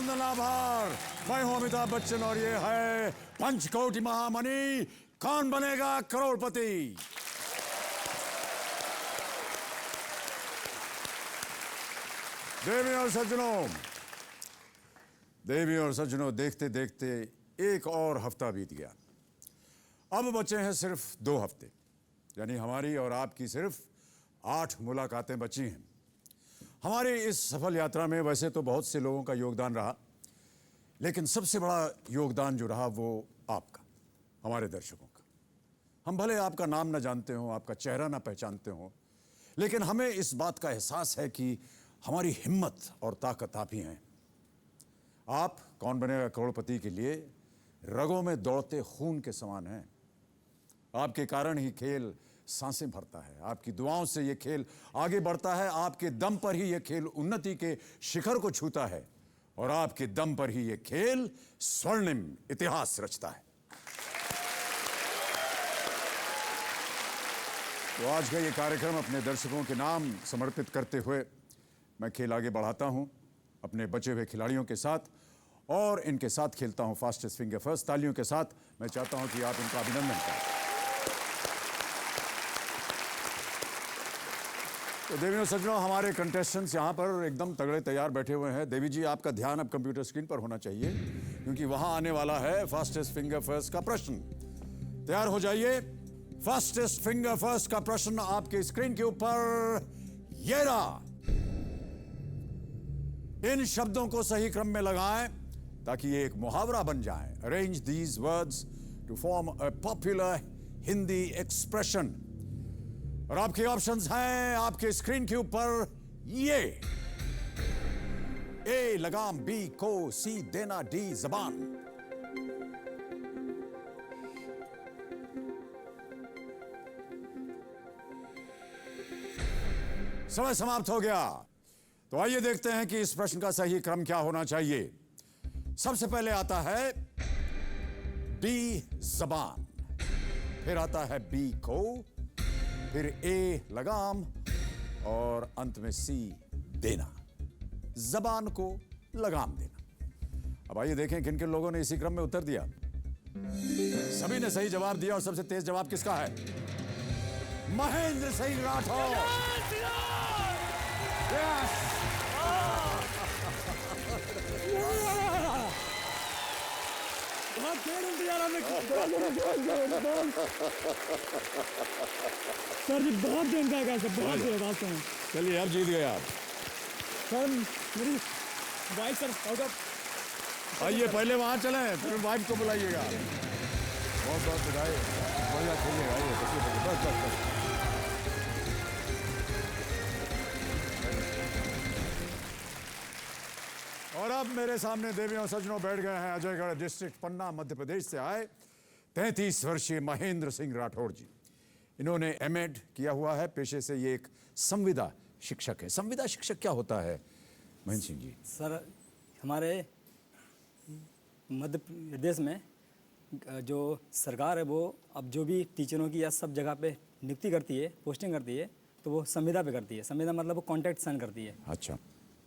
अभिनंदन आभार। मैं हूं अमिताभ बच्चन और ये है पंचकोटि महामणि, कौन बनेगा करोड़पति। देवी और सज्जनों, देखते देखते एक और हफ्ता बीत गया। अब बचे हैं सिर्फ 2 हफ्ते, यानी हमारी और आपकी सिर्फ 8 मुलाकातें बची हैं। हमारी इस सफल यात्रा में वैसे तो बहुत से लोगों का योगदान रहा, लेकिन सबसे बड़ा योगदान जो रहा वो आपका, हमारे दर्शकों का। हम भले आपका नाम न जानते हो, आपका चेहरा न पहचानते हो, लेकिन हमें इस बात का एहसास है कि हमारी हिम्मत और ताकत आप ही हैं। आप कौन बनेगा करोड़पति के लिए रगों में दौड़ते खून के समान हैं। आपके कारण ही खेल सांसें भरता है, आपकी दुआओं से ये खेल आगे बढ़ता है, आपके दम पर ही ये खेल उन्नति के शिखर को छूता है और आपके दम पर ही ये खेल स्वर्णिम इतिहास रचता है। तो आज का ये कार्यक्रम अपने दर्शकों के नाम समर्पित करते हुए मैं खेल आगे बढ़ाता हूं अपने बचे हुए खिलाड़ियों के साथ और इनके साथ खेलता हूं फास्टेस्ट फिंगर फर्स्ट। तालियों के साथ मैं चाहता हूं कि आप इनका अभिनंदन करें। तो देवी और सज्जनों, हमारे कंटेस्टेंट्स यहाँ पर एकदम तगड़े तैयार बैठे हुए हैं। देवी जी, आपका ध्यान अब कंप्यूटर स्क्रीन पर होना चाहिए क्योंकि वहां आने वाला है फास्टेस्ट फिंगर फर्स्ट का प्रश्न। तैयार हो जाइए। फास्टेस्ट फिंगर फर्स्ट का प्रश्न आपके स्क्रीन के ऊपर ये रहा। इन शब्दों को सही क्रम में लगाएं ताकि ये एक मुहावरा बन जाए। Arrange these words to form a popular Hindi expression. और आपके ऑप्शंस हैं आपके स्क्रीन के ऊपर ये। ए लगाम, बी को, सी देना, डी जबान। समय समाप्त हो गया। तो आइए देखते हैं कि इस प्रश्न का सही क्रम क्या होना चाहिए। सबसे पहले आता है डी जबान, फिर आता है बी को, फिर ए लगाम और अंत में सी देना, जबान को लगाम देना। अब आइए देखें किन किन लोगों ने इसी क्रम में उत्तर दिया। सभी ने सही जवाब दिया और सबसे तेज जवाब किसका है? महेंद्र सिंह राठौर। यस। बहुत देर दिया हमने। सर जी बहुत दिन का कैसे, बहुत देर बात है। चलिए अब जीत गए आप। सर मेरी वाइफ सर आउट ऑफ। आइए पहले वहां चलें, फिर वाइफ को बुलाइएगा। बहुत बहुत बधाई, बढ़िया खेलिएगा। आइए बस बस बस। और अब मेरे सामने देवी और सज्जनों बैठ गए हैं अजयगढ़ डिस्ट्रिक्ट पन्ना मध्य प्रदेश से आए 33 वर्षीय महेंद्र सिंह राठौर जी। इन्होंने एमएड किया हुआ है, पेशे से ये एक संविदा शिक्षक है। संविदा शिक्षक क्या होता है महेंद्र सिंह जी? सर हमारे मध्य प्रदेश में जो सरकार है वो अब जो भी टीचरों की या सब जगह पे नियुक्ति करती है, पोस्टिंग करती है, तो वो संविदा पे करती है। संविदा मतलब वो कॉन्ट्रैक्ट साइन करती है। अच्छा,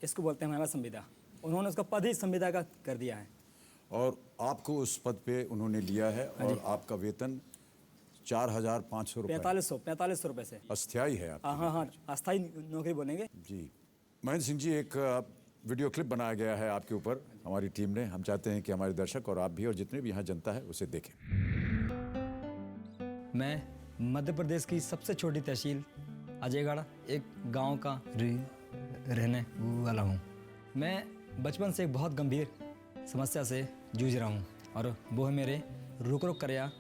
इसको बोलते हैं हमारा संविदा। उन्होंने उसका पद ही संविदा का कर दिया है। और आपको उस पद पे उन्होंने लिया है और आपका वेतन 4,500 रुपये, 4500 रुपये से अस्थायी है आप? हाँ हाँ, अस्थायी नौकरी बोलेंगे जी। महेंद्र सिंह जी, एक वीडियो क्लिप बनाया गया है आपके ऊपर हमारी टीम ने। हम चाहते हैं कि हमारे दर्शक और आप भी और जितने भी यहाँ जनता है उसे देखें। मैं मध्य प्रदेश की सबसे छोटी तहसील अजयगढ़ एक गांव का रहने वाला हूँ। मैं बचपन से एक बहुत गंभीर समस्या से जूझ रहा हूँ और वो है मेरे रुक रुक कर या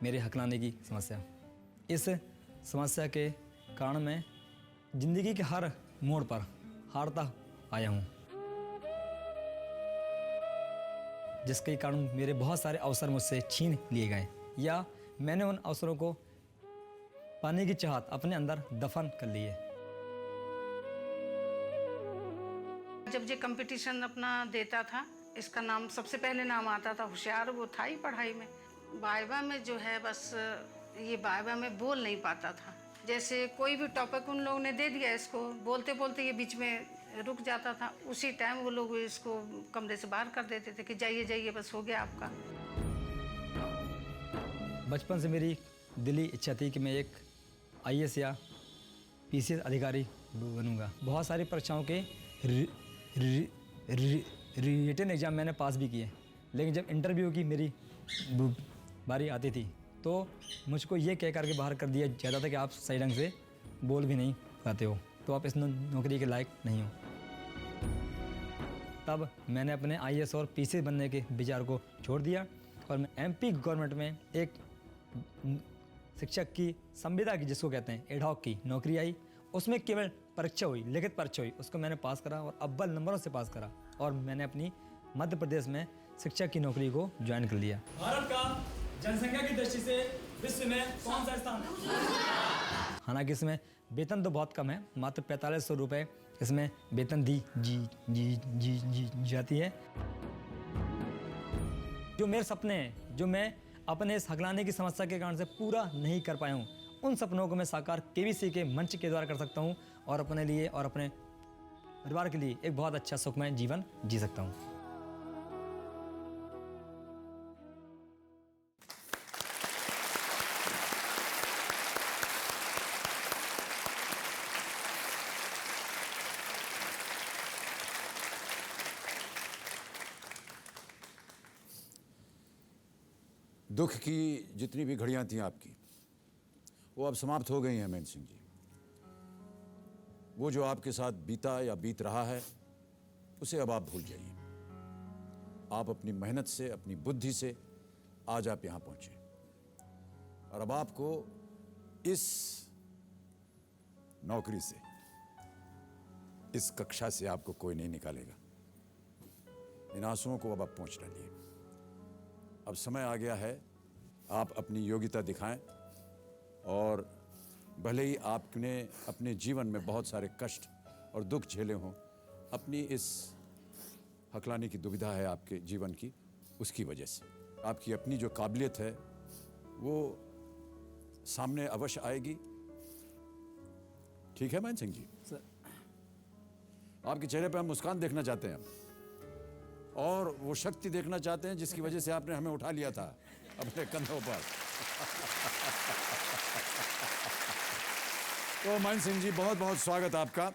मेरे हकलाने की समस्या। इस समस्या के कारण मैं जिंदगी के हर मोड़ पर हारता आया हूँ, जिसके कारण मेरे बहुत सारे अवसर मुझसे छीन लिए गए या मैंने उन अवसरों को पाने की चाहत अपने अंदर दफन कर ली है। जब ये कंपटीशन अपना देता था, इसका नाम सबसे पहले नाम आता था होशियार, वो था ही पढ़ाई में। वाइवा में जो है बस ये वाइवा में बोल नहीं पाता था। जैसे कोई भी टॉपिक उन लोगों ने दे दिया, इसको बोलते बोलते ये बीच में रुक जाता था, उसी टाइम वो लोग इसको कमरे से बाहर कर देते थे कि जाइए जाइए बस हो गया आपका। बचपन से मेरी दिली इच्छा थी कि मैं एक IAS या PCS अधिकारी बनूंगा। बहुत सारी परीक्षाओं के रिटन एग्ज़ाम मैंने पास भी किए, लेकिन जब इंटरव्यू की मेरी बारी आती थी तो मुझको ये कह करके बाहर कर दिया जाता था कि आप सही ढंग से बोल भी नहीं पाते हो, तो आप इस नौकरी के लायक नहीं हो। तब मैंने अपने IAS और PCS बनने के विचार को छोड़ दिया और मैं MP गवर्नमेंट में एक शिक्षक की संविदा की, जिसको कहते हैं एडहॉक की नौकरी आई। उसमें केवल परीक्षा हुई, लिखित परीक्षा हुई, उसको मैंने पास करा और अव्वल नंबरों से पास करा और मैंने अपनी मध्य प्रदेश में शिक्षक की नौकरी को ज्वाइन कर लिया। भारत का जनसंख्या की दृष्टि से विश्व में कौन सा स्थान है? हालांकि इसमें वेतन तो बहुत कम है, मात्र 4500 रुपये इसमें वेतन दी जाती है। जो मेरे सपने हैं, जो मैं अपने इस हकलाने की समस्या के कारण से पूरा नहीं कर पाया हूँ, उन सपनों को मैं साकार KBC के मंच के द्वारा कर सकता हूँ और अपने लिए और अपने परिवार के लिए एक बहुत अच्छा सुखमय जीवन जी सकता हूँ। दुख की जितनी भी घड़ियां थी आपकी, वो अब समाप्त हो गई हैं महेंद्र सिंह जी। वो जो आपके साथ बीता या बीत रहा है, उसे अब आप भूल जाइए। आप अपनी मेहनत से, अपनी बुद्धि से आज आप यहाँ पहुँचे और अब आपको इस नौकरी से, इस कक्षा से आपको कोई नहीं निकालेगा। इन आंसुओं को अब आप पोंछ डालिए। अब समय आ गया है आप अपनी योग्यता दिखाएं और भले ही आपने अपने जीवन में बहुत सारे कष्ट और दुख झेले हों, अपनी इस हकलाने की दुविधा है आपके जीवन की, उसकी वजह से आपकी अपनी जो काबिलियत है वो सामने अवश्य आएगी। ठीक है महेंद्र सिंह जी? सर, आपके चेहरे पर हम मुस्कान देखना चाहते हैं और वो शक्ति देखना चाहते हैं जिसकी वजह से आपने हमें उठा लिया था अपने कंधों पर। तो महेंद्र सिंह जी, बहुत बहुत स्वागत आपका।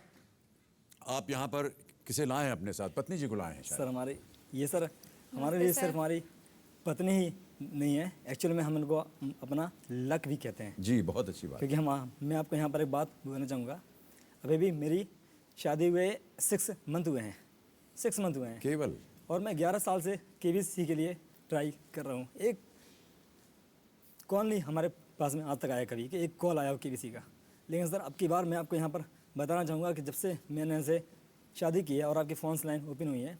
आप यहाँ पर किसे लाए हैं अपने साथ? पत्नी जी को लाए हैं शायद। सर हमारे लिए सिर्फ हमारी पत्नी ही नहीं है, एक्चुअली में हम इनको अपना लक भी कहते हैं। जी, बहुत अच्छी बात। क्योंकि मैं आपको यहाँ पर एक बात बोलना चाहूँगा। अभी भी मेरी शादी हुए 6 मंथ हुए हैं, 6 मंथ हुए हैं केवल, और मैं 11 साल से KBC के लिए ट्राई कर रहा हूँ। एक कॉल नहीं हमारे पास में आज तक आया कभी कि एक कॉल आया हो KBC का। लेकिन सर अब की बार मैं आपको यहाँ पर बताना चाहूँगा कि जब से मैंने इनसे शादी की है और आपकी फ़ोन लाइन ओपन हुई है,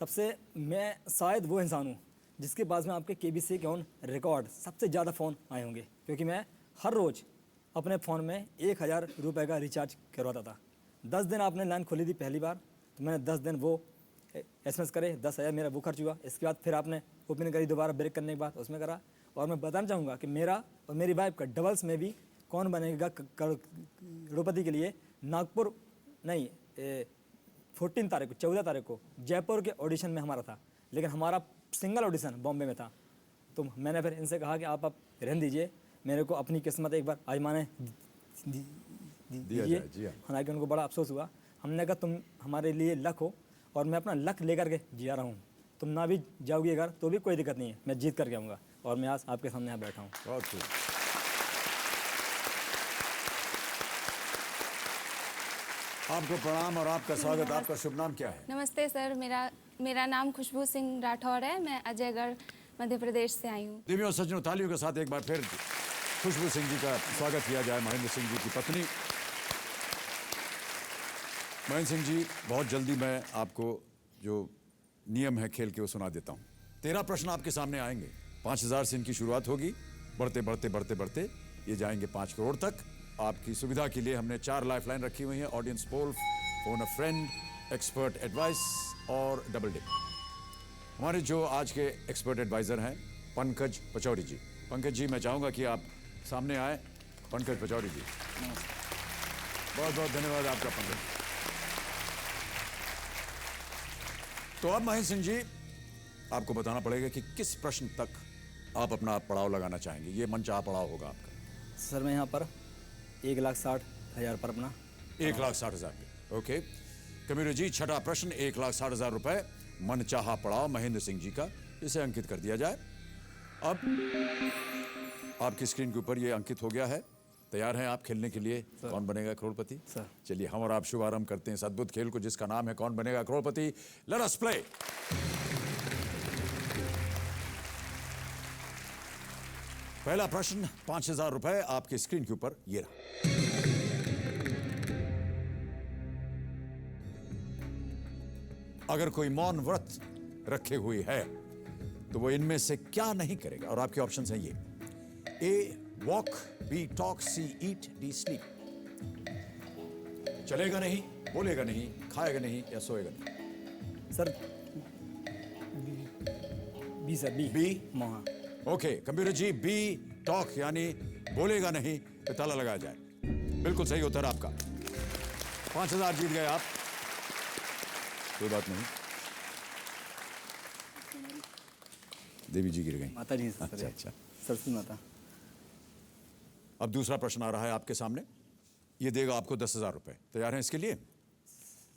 तब से मैं शायद वो इंसान हूँ जिसके पास में आपके KBC के ऑन रिकॉर्ड सबसे ज़्यादा फ़ोन आए होंगे। क्योंकि मैं हर रोज़ अपने फ़ोन में 1000 रुपये का रिचार्ज करवाता था। 10 दिन आपने लाइन खोली थी पहली बार, तो मैंने 10 दिन वो SMS करे, 10,000 मेरा वो खर्च हुआ। इसके बाद फिर आपने ओपन करी दोबारा, ब्रेक करने के बाद उसमें करा। और मैं बताना चाहूँगा कि मेरा और मेरी वाइफ का डबल्स में भी कौन बनेगा करोड़पति के लिए नागपुर नहीं 14 तारीख को 14 तारीख को जयपुर के ऑडिशन में हमारा था, लेकिन हमारा सिंगल ऑडिशन बॉम्बे में था। तो मैंने फिर इनसे कहा कि आप रहने दीजिए, मेरे को अपनी किस्मत एक बार आजमाने दीजिए। हालांकि उनको बड़ा अफसोस हुआ। हमने कहा तुम हमारे लिए लक हो और मैं अपना लक लेकर के जिया रहा हूँ। तुम ना भी जाओगी अगर तो भी कोई दिक्कत नहीं है, मैं जीत करके आऊँगा। और मैं आज आपके सामने यहाँ बैठा हूँ। बहुत खूब। आपको प्रणाम और आपका स्वागत। आपका शुभ नाम क्या है? नमस्ते सर, मेरा नाम खुशबू सिंह राठौर है। मैं अजयगढ़ मध्य प्रदेश से आई हूँ। देवियों और सज्जनों, तालियों के साथ एक बार फिर खुशबू सिंह जी का स्वागत किया जाए, महेंद्र सिंह जी की पत्नी। महेंद्र सिंह जी, बहुत जल्दी मैं आपको जो नियम है खेल के वो सुना देता हूँ। 13 प्रश्न आपके सामने आएंगे। 5000 से इनकी शुरुआत होगी, बढ़ते बढ़ते बढ़ते बढ़ते ये जाएंगे 5 करोड़ तक। आपकी सुविधा के लिए हमने 4 लाइफलाइन रखी हुई हैं: ऑडियंस पोल, फोन अ फ्रेंड, एक्सपर्ट एडवाइस और डबल डिप। हमारे जो आज के एक्सपर्ट एडवाइजर हैं पंकज पचौरी जी। पंकज जी, मैं चाहूँगा कि आप सामने आए। पंकज पचौरी जी, बहुत बहुत धन्यवाद आपका पंकज। तो अब महेंद्र सिंह जी, आपको बताना पड़ेगा कि किस प्रश्न तक आप अपना पड़ाव लगाना चाहेंगे। ये मनचाहा पड़ाव होगा आपका। सर मैं यहाँ पर 1,60,000 पर अपना 1,60,000 पे। ओके कबीर जी, छठा प्रश्न 1,60,000 रुपए मनचाहा पड़ाव महेंद्र सिंह जी का, इसे अंकित कर दिया जाए। अब आपकी स्क्रीन के ऊपर ये अंकित हो गया है। तैयार हैं आप खेलने के लिए कौन बनेगा करोड़पति? सर। चलिए हम और आप शुभारंभ करते हैं इस अद्भुत खेल को जिसका नाम है कौन बनेगा करोड़पति। Let us play. पहला प्रश्न 5,000 रुपए आपके स्क्रीन के ऊपर ये रहा। अगर कोई मौन व्रत रखे हुए है तो वो इनमें से क्या नहीं करेगा? और आपके ऑप्शंस हैं ये: A walk, B talk, C eat, D sleep. चलेगा नहीं, बोलेगा नहीं, खाएगा नहीं या सोएगा नहीं? Sir B sir B B? हाँ। Okay computer ji, B talk यानी बोलेगा नहीं तो ताला लगाया जाए। बिल्कुल सही उत्तर आपका। 5,000 जीत गए आप। कोई बात नहीं, देवी जी गिर गई। माता जी सर। अच्छा। सरस्वती माता। अब दूसरा प्रश्न आ रहा है आपके सामने। ये देगा आपको 10,000 रुपए। तैयार हैं इसके लिए?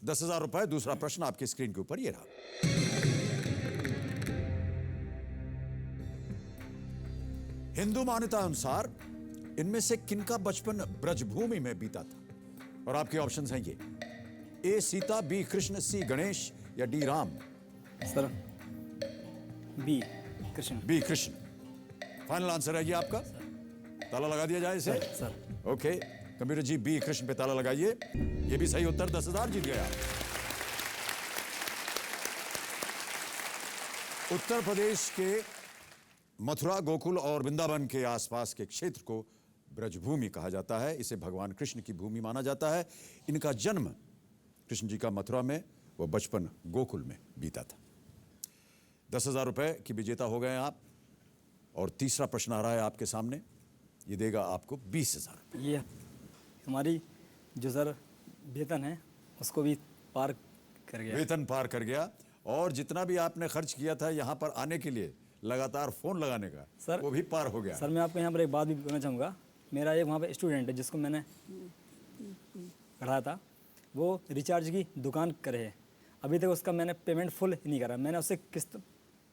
10,000 रुपए। दूसरा प्रश्न आपकी स्क्रीन के ऊपर ये रहा। हिंदू मान्यता अनुसार इनमें से किनका बचपन ब्रजभूमि में बीता था? और आपके ऑप्शंस हैं ये: A Sita, B Krishna, C Ganesh या D Ram? Sir B Krishna. B Krishna. Final answer है ये आपका? ताला लगा दिया जाए इसे? Sir. Okay computer ji, B Krishna पे ताला लगाइए। ये भी सही उत्तर। 10,000 जीत गया। उत्तर प्रदेश के मथुरा, गोकुल और वृंदावन के आसपास के क्षेत्र को ब्रजभूमि कहा जाता है। इसे भगवान कृष्ण की भूमि माना जाता है। इनका जन्म कृष्ण जी का मथुरा में, वो बचपन गोकुल में बीता था। 10,000 रुपए की विजेता हो गए आप। और तीसरा प्रश्न आ रहा है आपके सामने। ये देगा आपको 20,000 रुपए। ये हमारी जो सर वेतन है उसको भी पार कर गया। वेतन पार कर गया। और जितना भी आपने खर्च किया था यहाँ पर आने के लिए, लगातार फोन लगाने का, सर वो भी पार हो गया। सर मैं आपको यहाँ पर एक बात भी बोलना चाहूँगा। मेरा एक वहाँ पे स्टूडेंट है जिसको मैंने पढ़ाया था, वो रिचार्ज की दुकान करे है। अभी तक उसका मैंने पेमेंट फुल नहीं करा। मैंने उससे किस्त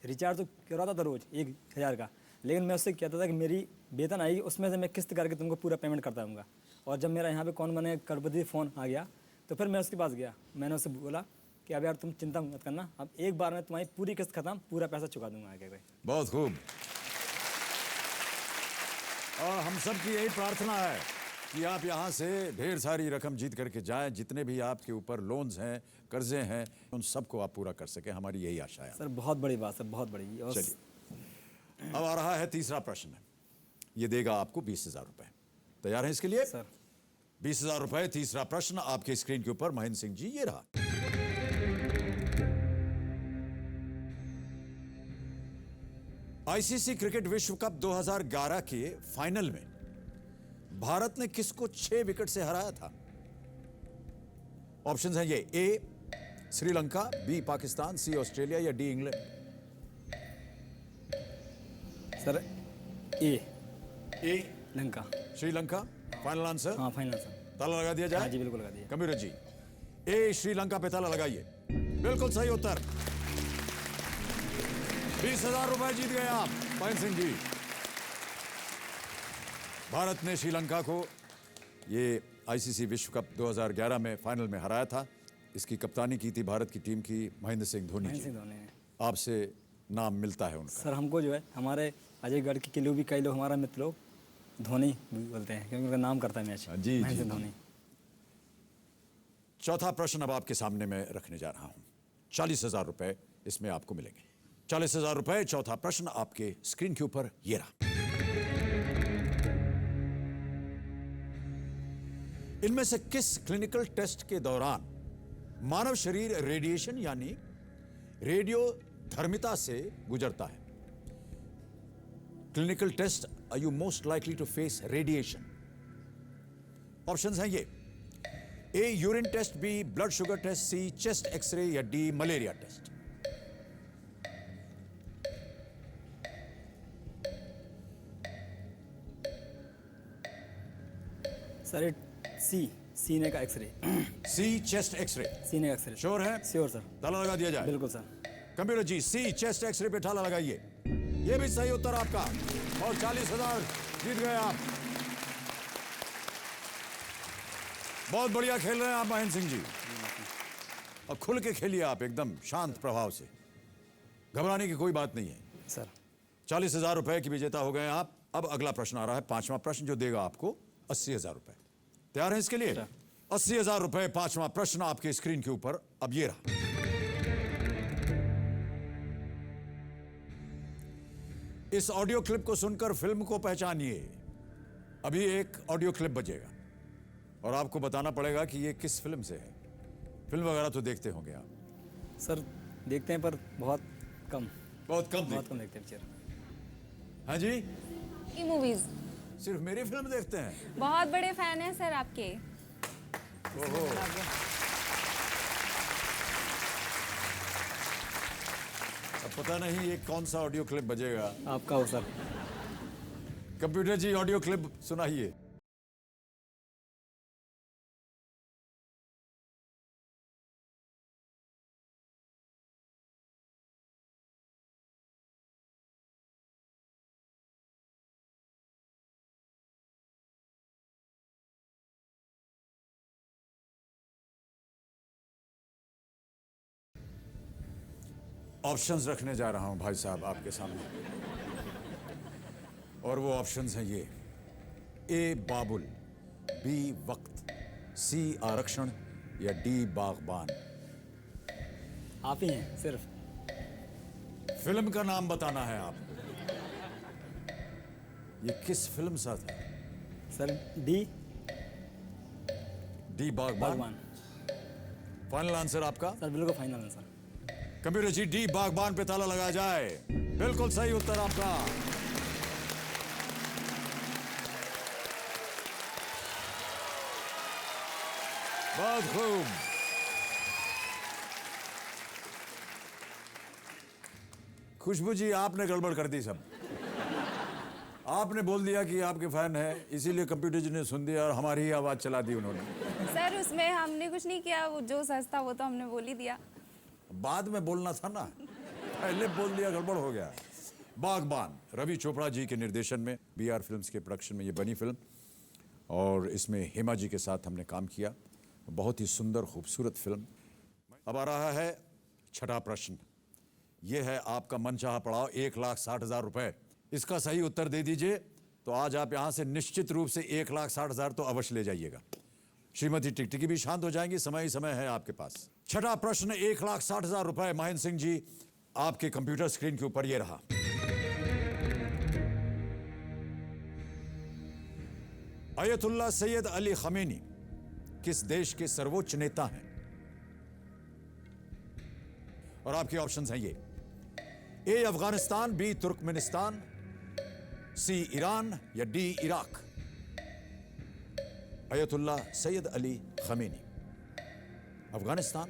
रिचार्ज तो करवाता था रोज़ 1,000 का, लेकिन मैं उससे कहता था कि मेरी वेतन आएगी उसमें से मैं किस्त करके तुमको पूरा पेमेंट करता रहूँगा। और जब मेरा यहाँ पे कौन बने करोड़पति फ़ोन आ गया तो फिर मैं उसके पास गया। मैंने उससे बोला कि अब यार तुम चिंता मत करना, अब एक बार में तुम्हारी पूरी किस्त खत्म, पूरा पैसा चुका दूंगा आगे भाई। बहुत खूब। और हम सब की यही प्रार्थना है कि आप यहाँ से ढेर सारी रकम जीत करके जाएं। जितने भी आपके ऊपर लोन्स हैं, कर्जे हैं, उन सबको आप पूरा कर सकें, हमारी यही आशा है। सर बहुत बड़ी बात, सर बहुत बड़ी। और चलिए अब आ रहा है तीसरा प्रश्न। ये देगा आपको 20,000 रुपए। तैयार हैं इसके लिए? सर 20,000 रुपए। तीसरा प्रश्न आपके स्क्रीन के ऊपर महेंद्र सिंह जी ये रहा। आईसीसी क्रिकेट विश्व कप 2011 के फाइनल में भारत ने किसको 6 विकेट से हराया था? ऑप्शंस हैं ये: A Sri Lanka, B Pakistan, C Australia या D England? Sir A Lanka. Sri Lanka final answer? हाँ फाइनल सर। ताला लगा दिया जाए? हाँ जी बिल्कुल लगा दिया। कंप्यूटर जी, ए श्रीलंका पे ताला लगाइए। बिल्कुल सही उत्तर। 20,000 रुपए जीत गए आप महेंद्र सिंह जी। भारत ने श्रीलंका को ये आईसीसी विश्व कप 2011 में फाइनल में हराया था। इसकी कप्तानी की थी भारत की टीम की महेंद्र सिंह धोनी महेंद्र जी। सिंह धोनी ने। आपसे नाम मिलता है उनका। सर हमको जो है हमारे अजयगढ़ के लोग भी, कई लोग हमारा मित्र लोग धोनी बोलते हैं क्योंकि उनका नाम करता है मैच। जी, महेंद्र जी, सिंह धोनी। चौथा प्रश्न अब आपके सामने मैं रखने जा रहा हूं। 40,000 रुपए इसमें आपको मिलेंगे। 40,000 रुपए। चौथा प्रश्न आपके स्क्रीन के ऊपर ये रहा। इनमें से किस क्लिनिकल टेस्ट के दौरान मानव शरीर रेडिएशन यानी रेडियो धर्मिता से गुजरता है? Clinical test are you most likely to face radiation? Options हैं ये: A urine test, B blood sugar test, C chest x-ray या डी मलेरिया टेस्ट? सर ये सीने का एक्सरे। C chest x-ray. सीने का एक्सरे। श्योर है? Sure sir. ताला लगा दिया जाए। बिल्कुल sir. Computer ji, C chest x-ray पे ताला लगाइए। ये भी सही उत्तर आपका और 40,000 जीत गए आप। बहुत बढ़िया खेल रहे हैं आप महेंद्र सिंह जी। और खुल के खेलिए आप, एकदम शांत प्रभाव से, घबराने की कोई बात नहीं है सर। 40,000 रुपए की विजेता हो गए आप। अब अगला प्रश्न आ रहा है, 5वां प्रश्न, जो देगा आपको 80,000 रुपए। तैयार हैं इसके लिए? 80,000 रुपए, 5वां प्रश्न आपके स्क्रीन के ऊपर अब ये रहा। इस ऑडियो क्लिप को सुनकर फिल्म को पहचानिए। अभी एक ऑडियो क्लिप बजेगा और आपको बताना पड़ेगा कि ये किस फिल्म से है। फिल्म वगैरह तो देखते होंगे आप? सर देखते हैं पर बहुत कम। बहुत कम देखते हैं पिक्चर। हाँ जी, ई मूवीज सिर्फ मेरी फिल्म देखते हैं? बहुत बड़े फैन हैं सर आपके। ओहो। अब पता नहीं ये कौन सा ऑडियो क्लिप बजेगा। आपका हो सर। कंप्यूटर जी, ऑडियो क्लिप सुनाइए। ऑप्शंस रखने जा रहा हूं भाई साहब आपके सामने, और वो ऑप्शंस हैं ये: ए बाबुल, बी वक्त, सी आरक्षण या डी बागबान। आप ही हैं सिर्फ। फिल्म का नाम बताना है आपको। ये किस फिल्म सा था? सर डी बागबान। फाइनल आंसर आपका? सर बिल्कुल फाइनल आंसर। कंप्यूटर जी, डी बागबान पे ताला लगाया जाए। बिल्कुल सही उत्तर आपका। बहुत खूब। खुशबू जी, आपने गड़बड़ कर दी सब। आपने बोल दिया कि आपके फैन है, इसीलिए कंप्यूटर जी ने सुन दिया और हमारी ही आवाज चला दी उन्होंने। सर उसमें हमने कुछ नहीं किया, वो जो सच था वो तो हमने बोल ही दिया। बाद में बोलना था ना, पहले बोल दिया, गड़बड़ हो गया। बागबान, रवि चोपड़ा जी के निर्देशन में बीआर फिल्म्स के प्रोडक्शन में ये बनी फिल्म, और इसमें हेमा जी के साथ हमने काम किया। बहुत ही सुंदर खूबसूरत फिल्म। अब आ रहा है छठा प्रश्न। यह है आपका मनचाहा पड़ाव, 1,60,000 रुपए। इसका सही उत्तर दे दीजिए तो आज आप यहां से निश्चित रूप से 1,60,000 तो अवश्य ले जाइएगा। श्रीमती टिकटिकी भी शांत हो जाएंगी, समय ही समय है आपके पास। छठा प्रश्न, 1,60,000 रुपए। महेंद्र सिंह जी, आपके कंप्यूटर स्क्रीन के ऊपर ये रहा। अयतुल्ला सैयद अली खमेनी किस देश के सर्वोच्च नेता हैं? और आपके ऑप्शंस हैं ये: ए अफगानिस्तान, बी तुर्कमेनिस्तान, सी ईरान या D Iraq. अयतुल्ला Syed Ali Khamenei, Afghanistan,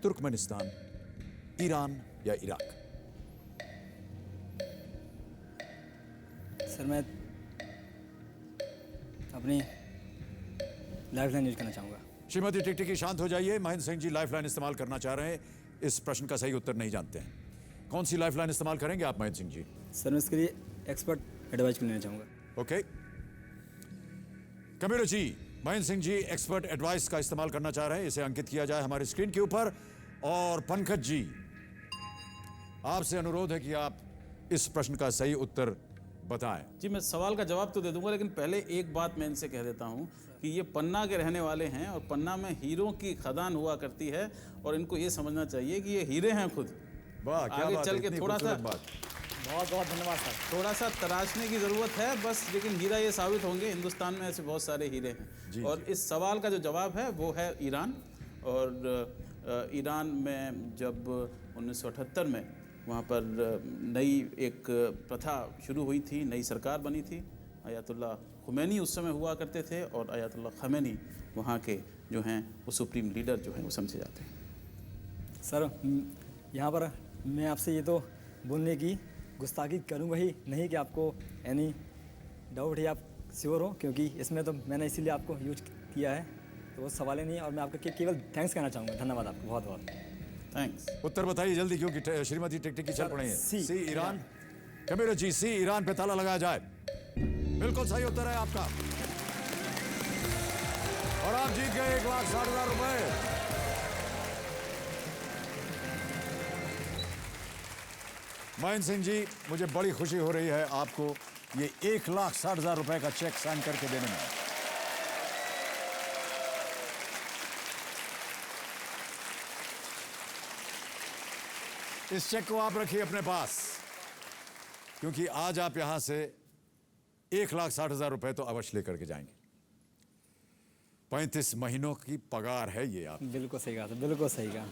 Turkmenistan, Iran या इराक। सर मैं अपनी लाइफलाइन यूज करना चाहूँगा। श्रीमती टिकटिकी शांत हो जाइए। महेंद्र सिंह जी लाइफलाइन इस्तेमाल करना चाह रहे हैं, इस प्रश्न का सही उत्तर नहीं जानते हैं। कौन सी लाइफलाइन इस्तेमाल करेंगे आप महेंद्र सिंह जी? सर मैं इसके लिए एक्सपर्ट एडवाइस लेना चाहूँगा। ओके। कंप्यूटर जी, महेंद्र सिंह जी एक्सपर्ट एडवाइस का इस्तेमाल करना चाह रहे हैं, इसे अंकित किया जाए हमारी स्क्रीन के ऊपर। और पंकज जी, आपसे अनुरोध है कि आप इस प्रश्न का सही उत्तर बताएं। जी, मैं सवाल का जवाब तो दे दूंगा, लेकिन पहले एक बात मैं इनसे कह देता हूं कि ये पन्ना के रहने वाले हैं और पन्ना में हीरों की खदान हुआ करती है, और इनको ये समझना चाहिए कि ये हीरे हैं खुद। वाह, क्या आगे बात चल है, के इतनी थोड़ा सा खूबसूरत बात। बहुत बहुत धन्यवाद सर। थोड़ा सा तराशने की ज़रूरत है बस, लेकिन हीरा ये साबित होंगे। हिंदुस्तान में ऐसे बहुत सारे हीरे हैं। और इस सवाल का जो जवाब है वो है ईरान। और ईरान में जब 1978 में वहाँ पर नई एक प्रथा शुरू हुई थी, नई सरकार बनी थी, अयतुल्ला खुमैनी उस समय हुआ करते थे, और अयतुल्ला खमैनी वहाँ के जो हैं वो सुप्रीम लीडर जो हैं वो समझे जाते हैं। सर यहाँ पर मैं आपसे ये तो बोलने की गुस्ताखी करूँगा ही नहीं कि आपको एनी डाउट है, आप श्योर हूँ, क्योंकि इसमें तो मैंने इसीलिए आपको यूज किया है, तो वो सवाल ही नहीं है। और मैं आपको केवल थैंक्स कहना चाहूँगा। धन्यवाद आपको बहुत बहुत। थैंक्स। उत्तर बताइए जल्दी, क्योंकि श्रीमती टिकटिकी चल पड़ी है। सी। सी ईरान। कबीर जी, सी ईरान पे ताला लगाया जाए। बिल्कुल सही उत्तर है आपका, और आप जीत गए 1,60,000 रुपए। महेंद्र सिंह जी, मुझे बड़ी खुशी हो रही है आपको ये 1,60,000 रुपए का चेक साइन करके देने में। इस चेक को आप रखिए अपने पास, क्योंकि आज आप यहां से 1,60,000 रुपए तो अवश्य लेकर के जाएंगे। 35 महीनों की पगार है ये आप। बिल्कुल सही कहा था, बिल्कुल सही कहा।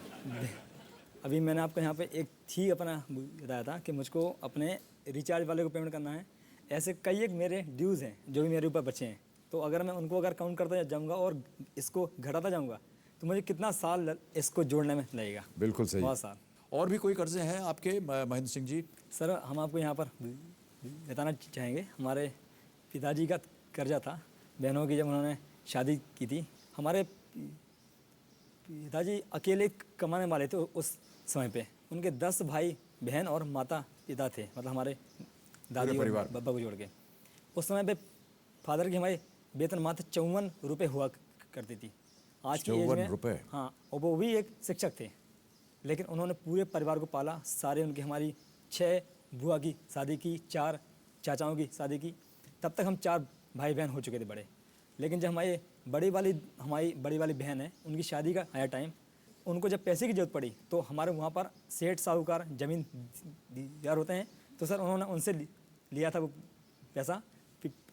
अभी मैंने आपको यहाँ पे एक ही अपना बताया था कि मुझको अपने रिचार्ज वाले को पेमेंट करना है। ऐसे कई एक मेरे ड्यूज़ हैं जो भी मेरे ऊपर बचे हैं, तो अगर मैं उनको काउंट करता जाऊँगा और इसको घटाता जाऊँगा तो मुझे कितना साल इसको जोड़ने में लगेगा। बिल्कुल सही। बहुत साल। और भी कोई कर्जे हैं आपके महेंद्र सिंह जी? सर, हम आपको यहाँ पर बताना चाहेंगे, हमारे पिताजी का कर्जा था बहनों की, जब उन्होंने शादी की थी। हमारे पिताजी अकेले कमाने वाले थे उस समय पे। उनके 10 भाई बहन और माता पिता थे, मतलब हमारे दादी और बाबा को जोड़ के। उस समय पे फादर की हमारी वेतन मात्र 54 रुपये हुआ करती थी। आज की एज में 54 रुपये? हाँ, और वो भी एक शिक्षक थे, लेकिन उन्होंने पूरे परिवार को पाला। सारे उनकी हमारी 6 बुआ की शादी की, 4 चाचाओं की शादी की। तब तक हम 4 भाई बहन हो चुके थे बड़े। लेकिन जब हमारी बड़ी वाली बहन है, उनकी शादी का आया टाइम, उनको जब पैसे की ज़रूरत पड़ी तो हमारे वहाँ पर सेठ साहूकार ज़मीन यार होते हैं, तो सर उन्होंने उनसे लिया था वो पैसा।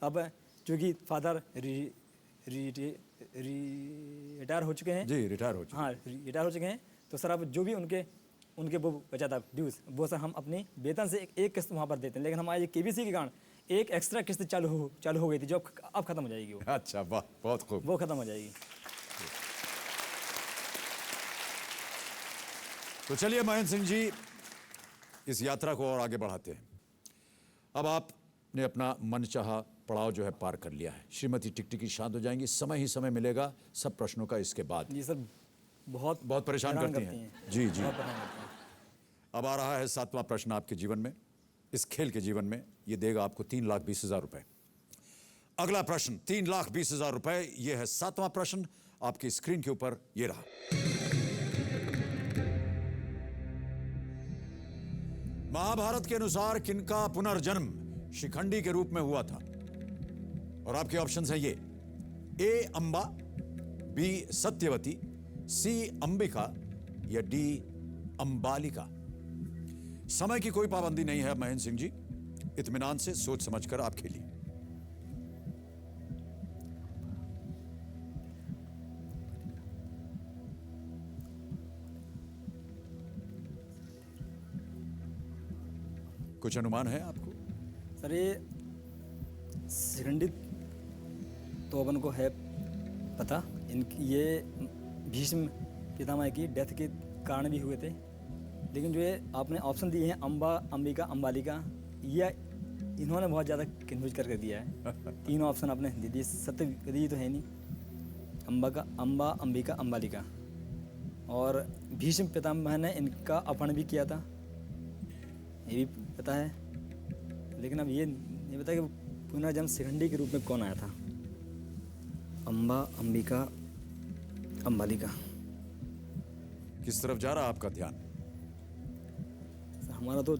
अब चूँकि फादर रिटायर हो चुके हैं। जी, रिटायर हो चुके हैं। हाँ, रिटायर हो चुके हैं। तो सर अब जो भी उनके वो बचा था ड्यूज़, वो सर हम अपनी वेतन से एक किस्त वहाँ पर देते हैं। लेकिन हमारे केबीसी के कारण एक एक्स्ट्रा किस्त चालू हो गई थी, जो अब खत्म हो जाएगी। वो अच्छा, वाह, बहुत खूब। वो खत्म हो जाएगी। तो चलिए महेंद्र सिंह जी, इस यात्रा को और आगे बढ़ाते हैं। अब आपने अपना मनचाहा पड़ाव जो है पार कर लिया है। श्रीमती टिकटिकी शांत हो जाएंगी, समय ही समय मिलेगा सब प्रश्नों का इसके बाद। जी सर, बहुत परेशान हैरान करती हैं। जी जी। बहुत परेशान करती हैं। अब आ रहा है 7वां प्रश्न आपके जीवन में, इस खेल के जीवन में। ये देगा आपको 3,20,000 रुपए। अगला प्रश्न 3,20,000 रुपए। ये है 7वां प्रश्न आपकी स्क्रीन के ऊपर। ये रहा। महाभारत के अनुसार किनका पुनर्जन्म शिखंडी के रूप में हुआ था? और आपके ऑप्शंस हैं ये: ए अंबा, बी सत्यवती, सी अंबिका या डी अंबालिका। समय की कोई पाबंदी नहीं है महेंद्र सिंह जी, इत्मीनान से सोच समझकर आप खेलिए। कुछ अनुमान है आपको? सर, ये शिखंडी तो अपन को है पता। ये भीष्म पितामह की डेथ के कारण भी हुए थे। लेकिन जो ये आपने ऑप्शन दिए हैं अंबा, अंबिका, अंबालिका, ये इन्होंने बहुत ज़्यादा कन्फ्यूज करके दिया है। 3 ऑप्शन आपने दे दिए, सत्यवती तो है नहीं, अंबा, अंबिका, अंबालिका। और भीष्म पितामह ने इनका अपहरण भी किया था, ये भी पता है। लेकिन अब ये नहीं पता कि पुनर्जन्म शिखंडी के रूप में कौन आया था। अंबा, अंबिका, अंबालिका। किस तरफ जा रहा है आपका ध्यान? हमारा तो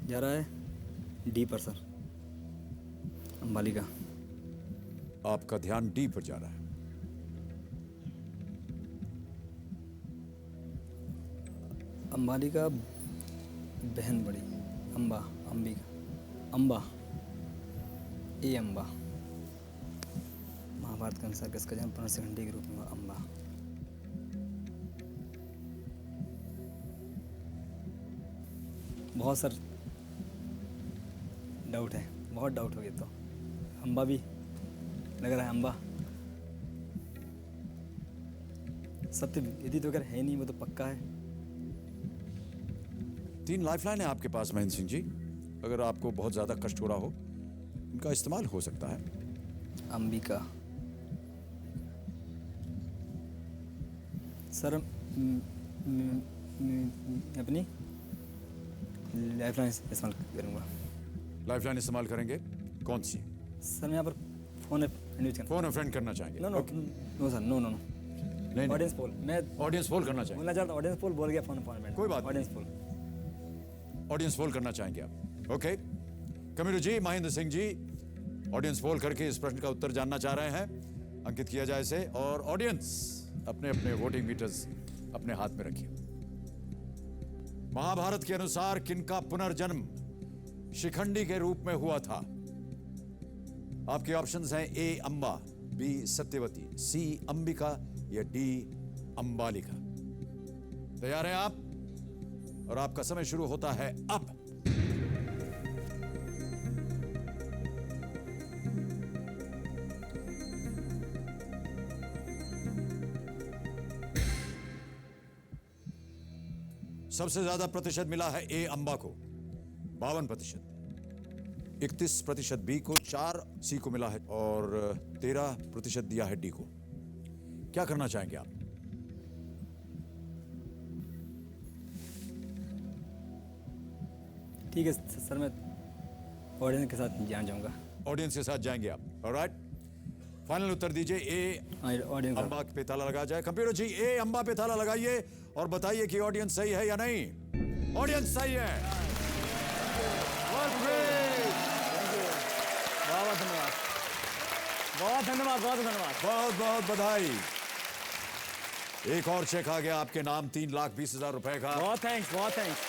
जा रहा है डी पर सर, अंबालिका। आपका ध्यान डी पर जा रहा है। अंबालिका बहन बड़ी, अंबा, अंबिका, अंबा, ए अंबा। महाभारत के अनुसार किसका जन्म पुनः शिखंडी के रूप में हुआ? अंबा। बहुत सर डाउट है, बहुत डाउट हो गया। तो अंबा भी लग रहा है, अंबा। सत्यवती तो अगर है नहीं, वो तो पक्का है। 3 लाइफलाइन है आपके पास महेंद्र सिंह जी, अगर आपको बहुत ज़्यादा कष्ट हो रहा हो। इनका इस्तेमाल हो सकता है। अंबिका। सर अपनी लाइफलाइन इस्तेमाल करूँगा। लाइफलाइन इस्तेमाल करेंगे? कौन सी? सर मैं यहाँ पर फ़ोन यूज करना। फोन फ्रेंड करना चाहेंगे? No no no sir, no no no. नहीं, ऑडियंस पोल। मैं ऑडियंस पोल करना चाहेंगे? बोलना चाहता हूँ, ऑडियंस पोल बोल गया, फ़ोन कोई बात ऑडियंस पोल। ऑडियंस पोल करना चाहेंगे आप? ओके। कमिरू जी, महेंद्र सिंह जी ऑडियंस पोल करके इस प्रश्न का उत्तर जानना चाह रहे हैं। अंकित किया जाए इसे, और ऑडियंस अपने अपने वोटिंग मीटर्स अपने हाथ में रखिए। महाभारत के अनुसार किनका पुनर्जन्म शिखंडी के रूप में हुआ था? आपके ऑप्शंस हैं ए अंबा, बी सत्यवती, सी अंबिका या डी अंबालिका। तैयार हैं आप? और आपका समय शुरू होता है अब। सबसे ज्यादा प्रतिशत मिला है ए अंबा को, 52%, 31% बी को, 4 सी को मिला है और 13% दिया है डी को। क्या करना चाहेंगे आप? ठीक है सर, मैं ऑडियंस के साथ जान जाऊँगा। ऑडियंस के साथ जाएंगे आप? ऑलराइट, फाइनल उत्तर दीजिए। ए ऑडियंस अंबा पे ताला लगा जाए। कंप्यूटर जी, ए अंबा पे ताला लगाइए और बताइए कि ऑडियंस सही है या नहीं। ऑडियंस सही है। बहुत धन्यवाद, बहुत धन्यवाद, बहुत धन्यवाद। बहुत बहुत बधाई। एक और चेक आ गया आपके नाम, 3,20,000 रुपए का। बहुत थैंक्स, बहुत थैंक्स।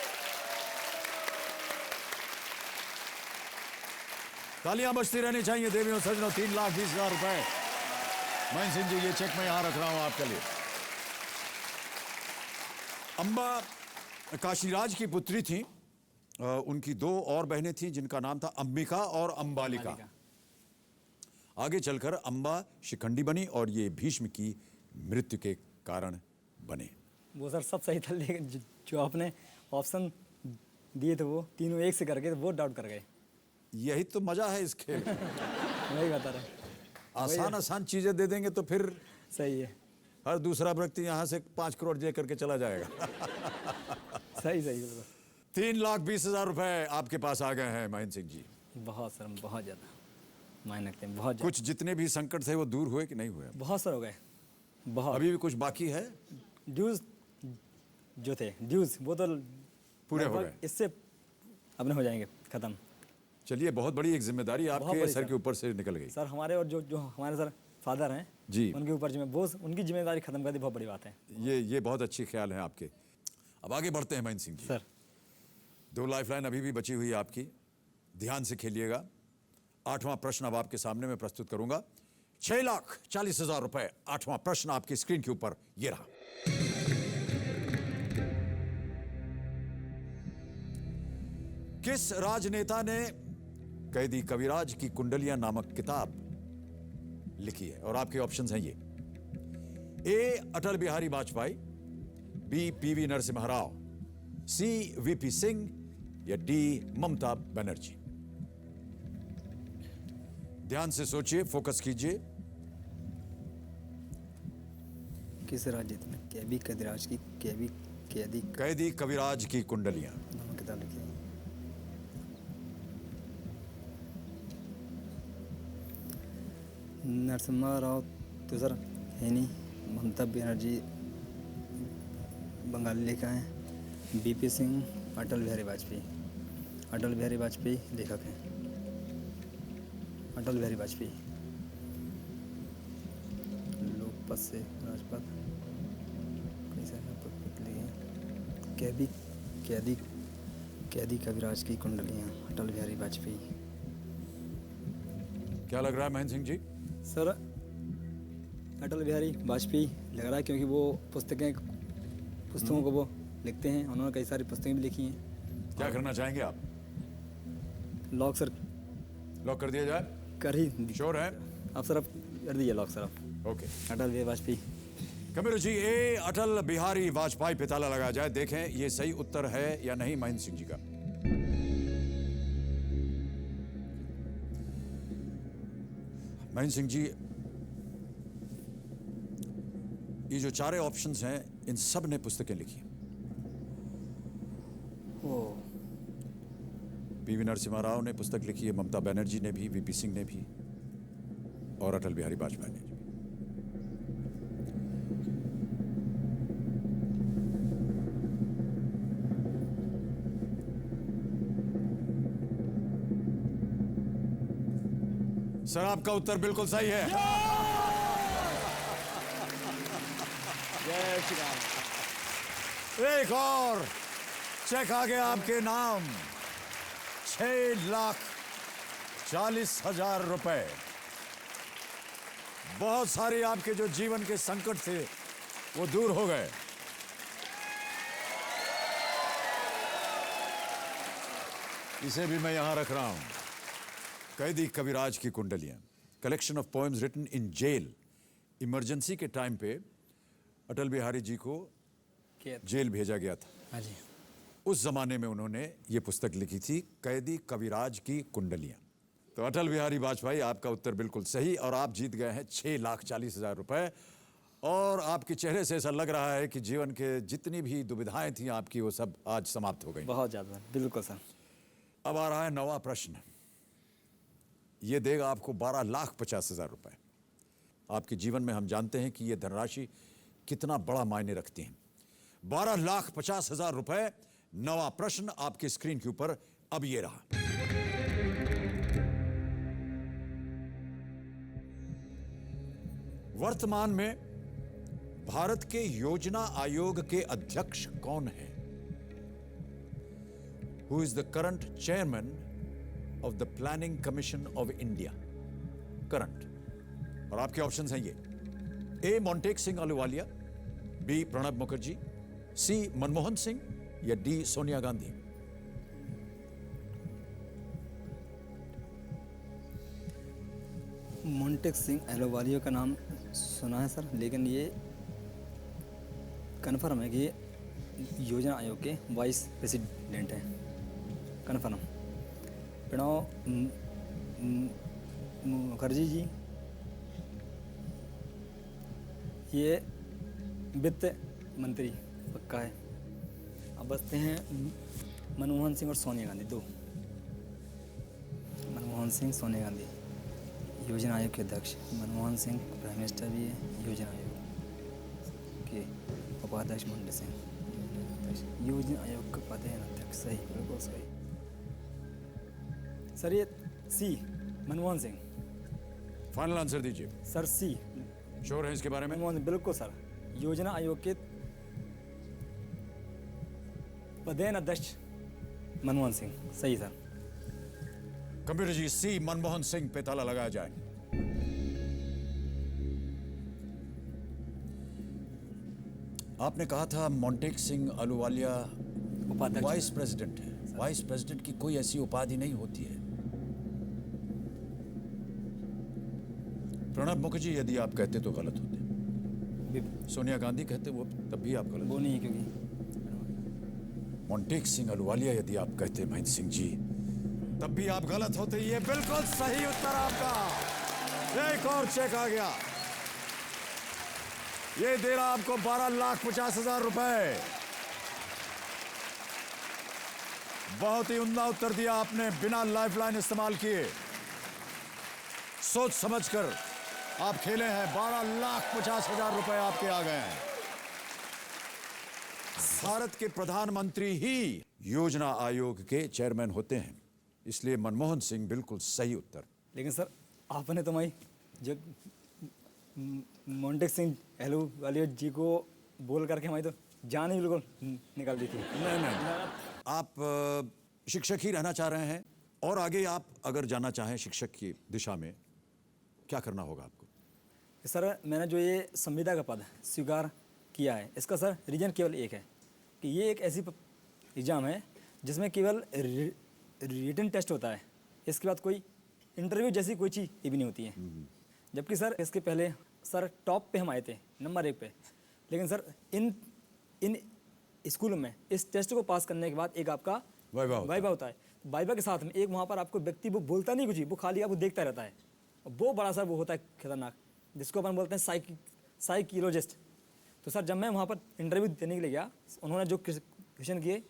तालियां बजती रहनी चाहिए देवियों सजनों। 3,20,000 रुपए। महेंद्र सिंह जी, ये चेक मैं यहां रख रहा हूं आपके लिए। अंबा काशीराज की पुत्री थी। उनकी 2 और बहनें थीं जिनका नाम था अंबिका और अंबालिका। आगे चलकर अंबा शिखंडी बनी और ये भीष्म की मृत्यु के कारण बने। वो सर सब सही था, लेकिन जो आपने ऑप्शन दिए थे वो तीनों एक से करके वो डाउट कर गए। यही तो मजा है इस खेल में। वही बता रहे। आसान आसान चीजें दे देंगे तो फिर सही है, हर दूसरा व्यक्ति यहां से 5 करोड़ दे करके चला जाएगा। सही सही है। 3,20,000 रुपए आपके पास आ गए हैं महेंद्र सिंह जी। बहुत सर, बहुत ज़्यादा मायने रखते हैं, बहुत कुछ जितने भी संकट थे वो दूर हुए कि नहीं हुए? बहुत सर हो गए, बहुत। अभी भी कुछ बाकी है? ड्यूज जो थे, ड्यूज वो तो पूरे हो गए? इससे अपने हो जाएंगे खत्म। चलिए, बहुत बड़ी एक जिम्मेदारी आपके बड़ी सर सर। के ऊपर से निकल गई। सर हमारे, और जो हमारे सर फादर हैं जी, उनके ऊपर उनकी जिम्मेदारी खत्म कर दी, बहुत बड़ी बात है। ये बहुत अच्छी ख्याल है आपके। अब आगे बढ़ते हैं महेंद्र सिंह जी। सर 2 लाइफलाइन अभी भी बची हुई है आपकी, ध्यान से खेलिएगा। 8वां प्रश्न अब आपके सामने मैं प्रस्तुत करूंगा। 6,40,000 रुपए। 8वां प्रश्न आपकी स्क्रीन के ऊपर ये रहा। किस राजनेता ने कैदी कविराज की कुंडलियां नामक किताब लिखी है? और आपके ऑप्शंस हैं ये। ए अटल बिहारी वाजपेयी, बी पीवी नरसिम्हा राव, सी वीपी सिंह या डी ममता बनर्जी। ध्यान से सोचिए, फोकस कीजिए। किस राज्य में कैदी कविराज की कैदी कविराज की कुंडलियां। नामक किताब लिखी है? नरसिम्हा राव तो सर है नहीं, ममता बनर्जी बंगाली लेखक हैं, बीपी सिंह अटल बिहारी वाजपेयी। अटल बिहारी वाजपेयी लेखक हैं, अटल बिहारी वाजपेयी। लोकपथ से राजपथ कैसे कैदी कैदी कैदी कविराज की कुंडलियाँ, अटल बिहारी वाजपेयी। क्या लग रहा है महेंद्र सिंह जी? सर अटल बिहारी वाजपेयी लग रहा है, क्योंकि वो पुस्तकों को वो लिखते हैं, उन्होंने कई सारी पुस्तकें भी लिखी हैं। क्या करना चाहेंगे आप? लॉक सर लॉक कर दिया जाए? कर ही श्योर है? आप सर, आप कर दीजिए लॉक सर आप। ओके। अटल बिहारी वाजपेयी। कबीर जी, ए अटल बिहारी वाजपेयी पे ताला लगाया जाए। देखें ये सही उत्तर है या नहीं महेंद्र सिंह जी का। महेंद्र सिंह जी, ये जो चारे ऑप्शंस हैं, इन सब ने पुस्तकें लिखी। पीवी नरसिम्हा राव ने पुस्तक लिखी है, ममता बनर्जी ने भी, वीपी सिंह ने भी, और अटल बिहारी वाजपेयी ने भी। सर, आपका उत्तर बिल्कुल सही है। जय श्री राम। एक और चेक आ गया आपके नाम, 6,40,000 रुपए। बहुत सारे आपके जो जीवन के संकट थे वो दूर हो गए। इसे भी मैं यहां रख रहा हूं। कैदी कविराज की कुंडलियां, collection of poems written in jail. Emergency के टाइम पे अटल बिहारी जी को जेल भेजा गया था। हाँ जी। उस जमाने में उन्होंने ये पुस्तक लिखी थी, कैदी कविराज की कुंडलियां। तो अटल बिहारी वाजपेयी, आपका उत्तर बिल्कुल सही, और आप जीत गए हैं 6,40,000 रुपए। और आपके चेहरे से ऐसा लग रहा है कि जीवन के जितनी भी दुविधाएं थी आपकी, वो सब आज समाप्त हो गई। बहुत ज़्यादा, बिल्कुल सर। अब आ रहा है नवा प्रश्न। ये देगा आपको 12,50,000 रुपए। आपके जीवन में हम जानते हैं कि ये धनराशि कितना बड़ा मायने रखती है। 12,50,000 रुपए। नवा प्रश्न आपकी स्क्रीन के ऊपर अब ये रहा। वर्तमान में भारत के योजना आयोग के अध्यक्ष कौन है? Who is the current chairman of the Planning Commission of India? Current. और आपके ऑप्शंस हैं ये: ए मोंटेक सिंह अहलूवालिया, बी प्रणब मुखर्जी, सी मनमोहन सिंह, या डी सोनिया गांधी। मोंटेक सिंह अहलूवालिया का नाम सुना है सर, लेकिन ये कन्फर्म है कि ये योजना आयोग के वाइस प्रेसिडेंट हैं। कन्फर्म। प्रणब मुखर्जी जी ये वित्त मंत्री पक्का है। अब बचते हैं मनमोहन सिंह और सोनिया गांधी, दो। मनमोहन सिंह, सोनिया गांधी योजना आयोग के अध्यक्ष। मनमोहन सिंह प्राइम मिनिस्टर भी है, योजना आयोग के उपाध्यक्ष मोंटेक सिंह योजना आयोग का पद है अध्यक्ष। सही, बिल्कुल सही सर। ये सी मनमोहन सिंह। फाइनल आंसर दीजिए सर, सी। श्योर है इसके बारे में? मनमोहन, बिल्कुल सर। योजना आयोग के पदेन अध्यक्ष मनमोहन सिंह। सही सर। कंप्यूटर जी, सी मनमोहन सिंह पे ताला लगाया जाए। आपने कहा था मोंटेक सिंह अहलूवालिया उपाध्यक्ष वाइस प्रेसिडेंट है। वाइस प्रेसिडेंट की कोई ऐसी उपाधि नहीं होती है। प्रणब मुखर्जी यदि आप कहते तो गलत होते, सोनिया गांधी कहते वो तब भी आप गलत। वो नहीं है, क्योंकि मोंटेक सिंह अहलूवालिया यदि आप कहते महेंद्र सिंह जी, तब भी आप गलत होते। ये बिल्कुल सही उत्तर आपका। एक और चेक आ गया। ये दे रहा आपको 12,50,000 रुपए। बहुत ही उम्दा उत्तर दिया आपने, बिना लाइफलाइन इस्तेमाल किए। सोच समझकर आप खेले हैं। 12,50,000 रुपए आपके आ गए हैं। भारत के प्रधानमंत्री ही योजना आयोग के चेयरमैन होते हैं, इसलिए मनमोहन सिंह बिल्कुल सही उत्तर। लेकिन सर आपने तो मैं जब मोंटेक सिंह अहलूवालिया जी को बोल करके हमारी तो जान ही बिल्कुल निकाल दी थी। नहीं, आप शिक्षक ही रहना चाह रहे हैं, और आगे आप अगर जाना चाहें शिक्षक की दिशा में, क्या करना होगा आपको? सर मैंने जो ये संविदा का पद स्वीकार किया है, इसका सर रीजन केवल एक है कि ये एक ऐसी एग्ज़ाम है जिसमें केवल रिटन टेस्ट होता है। इसके बाद कोई इंटरव्यू जैसी कोई चीज़ ये भी नहीं होती है। जबकि सर इसके पहले सर टॉप पे हम आए थे, नंबर 1 पे। लेकिन सर इन स्कूलों में इस टेस्ट को पास करने के बाद एक आपका वाइवा होता है। वाइवा के साथ में एक वहाँ पर आपको व्यक्ति वो बोलता नहीं कुछ, वो खाली आपको देखता रहता है वो बड़ा सर वो होता है खतरनाक, जिसको अपन बोलते हैं साइकोलॉजिस्ट। तो सर जब मैं वहाँ पर इंटरव्यू देने के लिए गया, उन्होंने जो क्वेश्चन किए,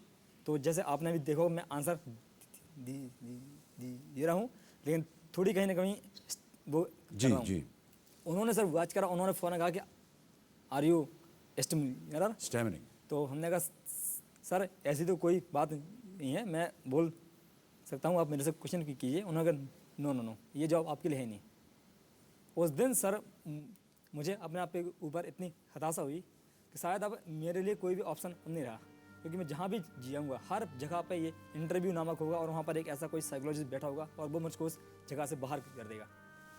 तो जैसे आपने भी देखो मैं आंसर दे रहा हूँ, लेकिन थोड़ी कहीं ना कहीं वो जी जी उन्होंने सर वाच करा, उन्होंने फ़ौरन कहा कि आर यू स्टैमरिंग। तो हमने कहा सर ऐसी तो कोई बात नहीं है, मैं बोल सकता हूँ, आप मेरे से क्वेश्चन कीजिए। उन्होंने कहा नो नो नो, ये जॉब आपके लिए है नहीं। उस दिन सर मुझे अपने आप के ऊपर इतनी हताशा हुई कि शायद अब मेरे लिए कोई भी ऑप्शन नहीं रहा, क्योंकि मैं जहाँ भी जियाऊँगा हर जगह पे ये इंटरव्यू नामक होगा और वहाँ पर एक ऐसा कोई साइकोलॉजिस्ट बैठा होगा और वो मुझको उस जगह से बाहर कर देगा।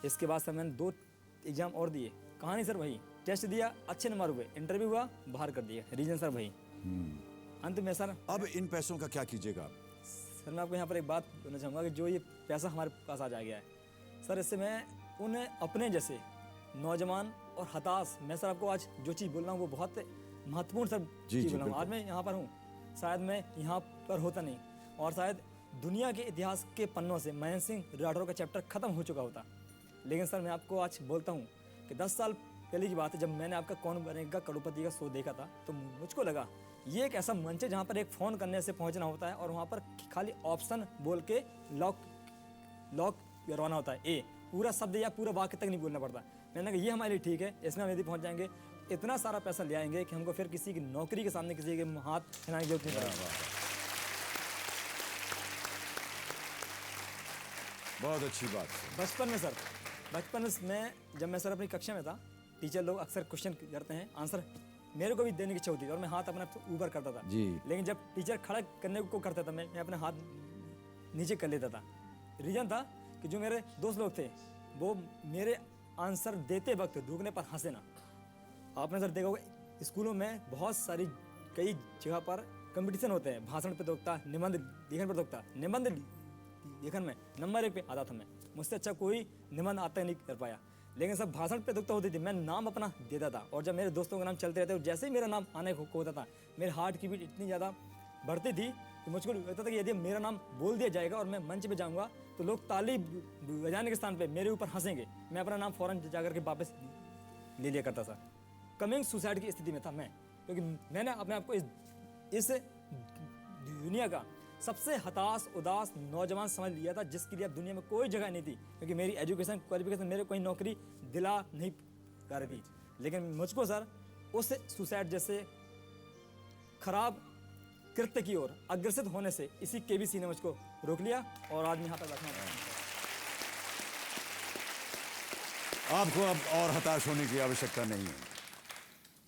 इसके बाद सर मैंने 2 एग्ज़ाम और दिए, कहानी सर वही, टेस्ट दिया, अच्छे नंबर हुए, इंटरव्यू हुआ, बाहर कर दिया, रीजन सर वही। अंत में सर अब इन पैसों का क्या कीजिएगा आप? सर मैं आपको यहाँ पर एक बात बोलना चाहूँगा कि जो ये पैसा हमारे पास आ गया है सर, इससे मैं उन्हें अपने जैसे नौजवान और हताश, मैं सर आपको आज जो चीज़ बोल रहा हूँ वो बहुत महत्वपूर्ण सर चीज़ बोल रहा हूँ। आज मैं यहाँ पर हूँ, शायद मैं यहाँ पर होता नहीं, और शायद दुनिया के इतिहास के पन्नों से महेंद्र सिंह राठौर का चैप्टर ख़त्म हो चुका होता। लेकिन सर मैं आपको आज बोलता हूँ कि 10 साल पहले की बात है, जब मैंने आपका कौन बनेगा करोड़पति का शो देखा था, तो मुझको लगा ये एक ऐसा मंच है जहाँ पर एक फ़ोन करने से पहुँचना होता है और वहाँ पर खाली ऑप्शन बोल के लॉक करवाना होता है, ए पूरा शब्द या पूरा वाक्य तक नहीं बोलना पड़ता। मैंने कहा ये हमारे लिए ठीक है, इसमें हम यदि पहुँच जाएंगे इतना सारा पैसा ले आएंगे कि हमको फिर किसी की नौकरी के सामने किसी के हाथ हिलाने की जरूरत नहीं पड़ेगी। बहुत अच्छी बात है। बचपन में मैं जब मैं सर अपनी कक्षा में था, टीचर लोग अक्सर क्वेश्चन करते हैं, आंसर मेरे को भी देने की इच्छा होती थी और मैं हाथ अपना ऊपर करता था जी। लेकिन जब टीचर खड़ा करने को करता था, मैं अपने हाथ नीचे कर लेता था। रीज़न था कि जो मेरे दोस्त लोग थे वो मेरे आंसर देते वक्त रुकने पर हंसे ना। आपने सर देखा होगा स्कूलों में बहुत सारी कई जगह पर कंपटीशन होते हैं, भाषण प्रतियोगिता, निबंध लेखन प्रतियोगिता। निबंध लेखन में नंबर 1 पे आता था मैं, मुझसे अच्छा कोई निबंध आता नहीं कर पाया। लेकिन सब भाषण प्रतियोगिता होती थी, मैं नाम अपना देता था और जब मेरे दोस्तों का नाम चलते रहते, जैसे ही मेरा नाम आने को होता था, मेरे हार्ट की बीट इतनी ज़्यादा बढ़ती थी कि मुझको लगता था कि यदि मेरा नाम बोल दिया जाएगा और मैं मंच पे जाऊंगा तो लोग ताली बजाने के स्थान पे मेरे ऊपर हंसेंगे। मैं अपना नाम फ़ौरन जाकर के वापस ले लिया करता था। कमिंग सुसाइड की स्थिति में था मैं, क्योंकि मैंने अपने आप को इस दुनिया का सबसे हताश उदास नौजवान समझ लिया था, जिसके लिए अब दुनिया में कोई जगह नहीं थी, क्योंकि मेरी एजुकेशन क्वालिफिकेशन मेरे कोई नौकरी दिला नहीं पा रही थी। लेकिन मुझको सर उस सुसाइड जैसे खराब कृत्य की ओर अग्रसित होने से इसी केबीसी ने मुझको रोक लिया और आज मैं यहाँ पर बैठा हूँ। आपको अब और हताश होने की आवश्यकता नहीं है।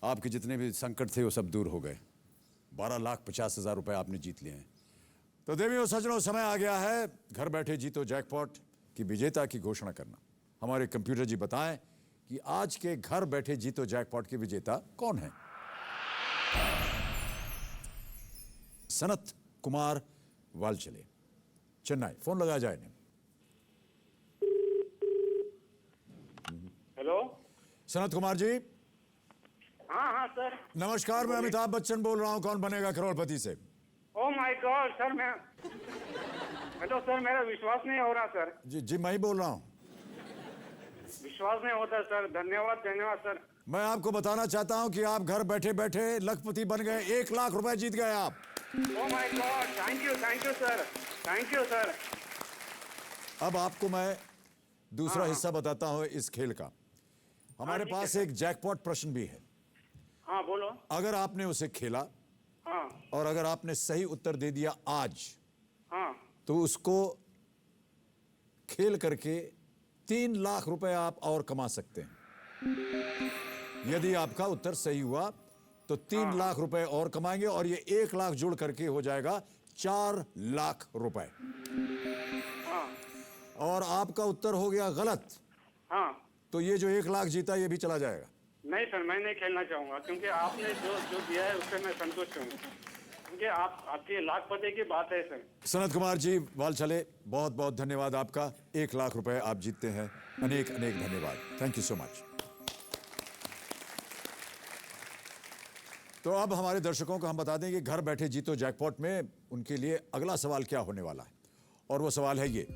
आपके जितने भी संकट थे वो सब दूर हो गए। 12,50,000 रुपए आपने जीत लिए हैं। तो देवियों सज्जनों, समय आ गया है घर बैठे जीतो जैकपॉट की विजेता की घोषणा करना। हमारे कंप्यूटर जी बताएं कि आज के घर बैठे जीतो जैकपॉट के विजेता कौन है। सनत कुमार वालचले, चेन्नई। फोन लगाया जाए इन्हें। हेलो, सनत कुमार जी। हाँ हाँ सर। नमस्कार, मैं अमिताभ बच्चन बोल रहा हूं, कौन बनेगा करोड़पति से। ओह माय गॉड सर, मैं हेलो सर, मेरा विश्वास नहीं हो रहा सर। जी मैं ही बोल रहा हूं। विश्वास नहीं होता सर। धन्यवाद सर। मैं आपको बताना चाहता हूं कि आप घर बैठे बैठे लखपति बन गए। 1 लाख रुपए जीत गए आप। Oh my God, thank you sir, thank you sir. अब आपको मैं दूसरा हिस्सा बताता हूं इस खेल का। हमारे ठीक है पास सर। एक जैकपॉट प्रश्न भी है। हाँ बोलो। अगर आपने उसे खेला हाँ और अगर आपने सही उत्तर दे दिया आज, हाँ तो उसको खेल करके 3 लाख रुपए आप और कमा सकते हैं। यदि आपका उत्तर सही हुआ तो 3 लाख रुपए और कमाएंगे और ये 1 लाख जुड़ करके हो जाएगा 4 लाख रुपए। हाँ और आपका उत्तर हो गया गलत, हाँ। तो ये जो 1 लाख जीता ये भी चला जाएगा। नहीं सर, मैं नहीं खेलना चाहूंगा, क्योंकि आपने जो दिया है उससे मैं संतुष्ट हूँ, क्योंकि आपकी लाखपति की बात है सर। सनत कुमार जी वालचले, बहुत बहुत धन्यवाद आपका। 1 लाख रुपए आप जीतते हैं। अनेक अनेक धन्यवाद। Thank you so much. तो अब हमारे दर्शकों को हम बता दें कि घर बैठे जीतो जैकपॉट में उनके लिए अगला सवाल क्या होने वाला है। और वो सवाल है ये।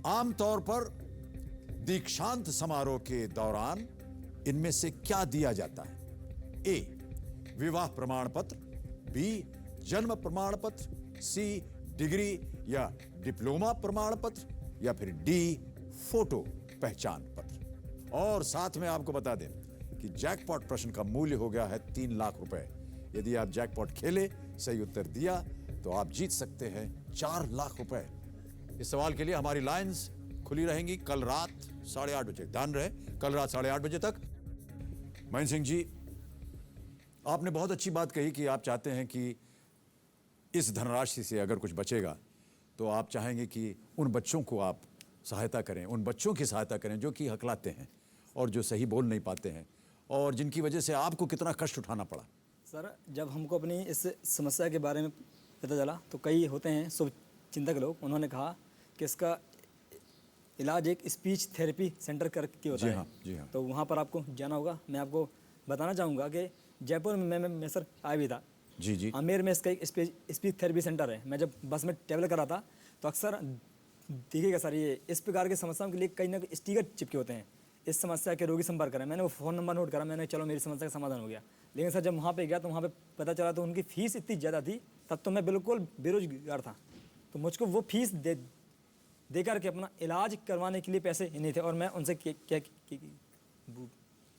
आमतौर पर दीक्षांत समारोह के दौरान इनमें से क्या दिया जाता है? ए, विवाह प्रमाण पत्र, बी, जन्म प्रमाण पत्र, सी, डिग्री या डिप्लोमा प्रमाण पत्र, या फिर डी, फोटो पहचान पत्र। और साथ में आपको बता दें कि जैकपॉट प्रश्न का मूल्य हो गया है 3 लाख रुपए। यदि आप जैकपॉट खेले, सही उत्तर दिया, तो आप जीत सकते हैं 4 लाख रुपए। इस सवाल के लिए हमारी लाइंस खुली रहेंगी कल रात 8:30 बजे। ध्यान रहे, कल रात 8:30 बजे तक। महेंद्र सिंह जी, आपने बहुत अच्छी बात कही कि आप चाहते हैं कि इस धनराशि से अगर कुछ बचेगा तो आप चाहेंगे कि उन बच्चों को आप सहायता करें, उन बच्चों की सहायता करें जो कि हकलाते हैं और जो सही बोल नहीं पाते हैं और जिनकी वजह से आपको कितना कष्ट उठाना पड़ा। सर, जब हमको अपनी इस समस्या के बारे में पता चला तो कई होते हैं शुभ चिंतक लोग, उन्होंने कहा कि इसका इलाज एक स्पीच थेरेपी सेंटर करके होता है। जी हाँ। तो वहाँ पर आपको जाना होगा। मैं आपको बताना चाहूँगा कि जयपुर में मैं सर आया भी था। जी। आमेर में इसका एक स्पीच थेरेपी सेंटर है। मैं जब बस में ट्रैवल कर रहा था तो अक्सर देखिएगा सर, ये इस प्रकार की समस्याओं के लिए कहीं ना कहीं स्टिकर चिपके होते हैं, इस समस्या के रोगी संपर्क करें। मैंने वो फ़ोन नंबर नोट करा, मैंने चलो मेरी समस्या का समाधान हो गया। लेकिन सर जब वहाँ पे गया तो वहाँ पे पता चला तो उनकी फ़ीस इतनी ज़्यादा थी, तब तो मैं बिल्कुल बेरोजगार था। तो मुझको वो फीस दे करके अपना इलाज करवाने के लिए पैसे नहीं थे। और मैं उनसे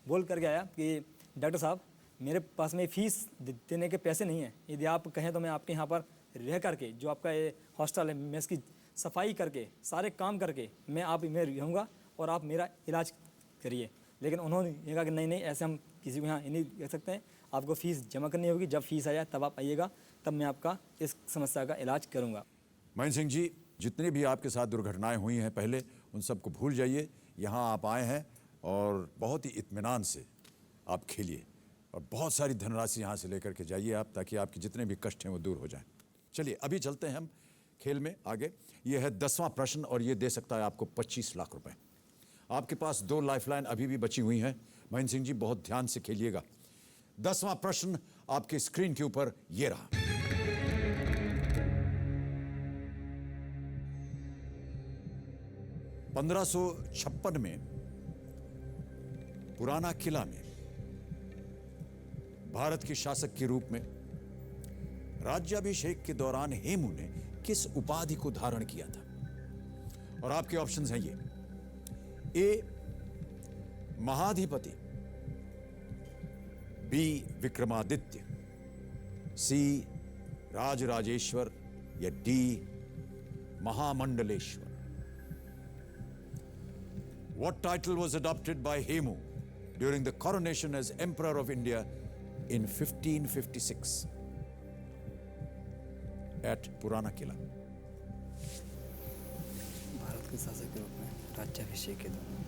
बोल करके आया कि डॉक्टर साहब, मेरे पास में फ़ीस देने के पैसे नहीं हैं। यदि आप कहें तो मैं आपके यहाँ पर रह करके, जो आपका ये हॉस्टल है, मैं इसकी सफाई करके, सारे काम करके मैं आप में रहूँगा और आप मेरा इलाज करिए। लेकिन उन्होंने ये कहा कि नहीं, ऐसे हम किसी को यहाँ नहीं रह सकते हैं, आपको फ़ीस जमा करनी होगी। जब फीस आ जाए तब आप आइएगा, तब मैं आपका इस समस्या का इलाज करूँगा। महेंद्र सिंह जी, जितनी भी आपके साथ दुर्घटनाएं हुई हैं पहले, उन सबको भूल जाइए। यहाँ आप आए हैं और बहुत ही इत्मीनान से आप खेलिए और बहुत सारी धनराशि यहाँ से लेकर के जाइए आप, ताकि आपके जितने भी कष्ट हैं वो दूर हो जाएं। चलिए अभी चलते हैं हम खेल में आगे। ये है 10वां प्रश्न और ये दे सकता है आपको 25 लाख रुपए। आपके पास 2 लाइफलाइन अभी भी बची हुई हैं। महेंद्र सिंह जी, बहुत ध्यान से खेलिएगा। 10वां प्रश्न आपके स्क्रीन के ऊपर ये रहा। (1556) में पुराना किला में भारत के शासक के रूप में राज्याभिषेक के दौरान हेमू ने किस उपाधि को धारण किया था? और आपके ऑप्शंस हैं ये: ए, महाधिपति, बी, विक्रमादित्य, सी, राजराजेश्वर, या D, Mahamandaleshwar. What title was adopted by Hemu during the coronation as Emperor of India in 1556 at Purana Kila? Bharat के शासक के रूप में राज्याभिषेक के दौरान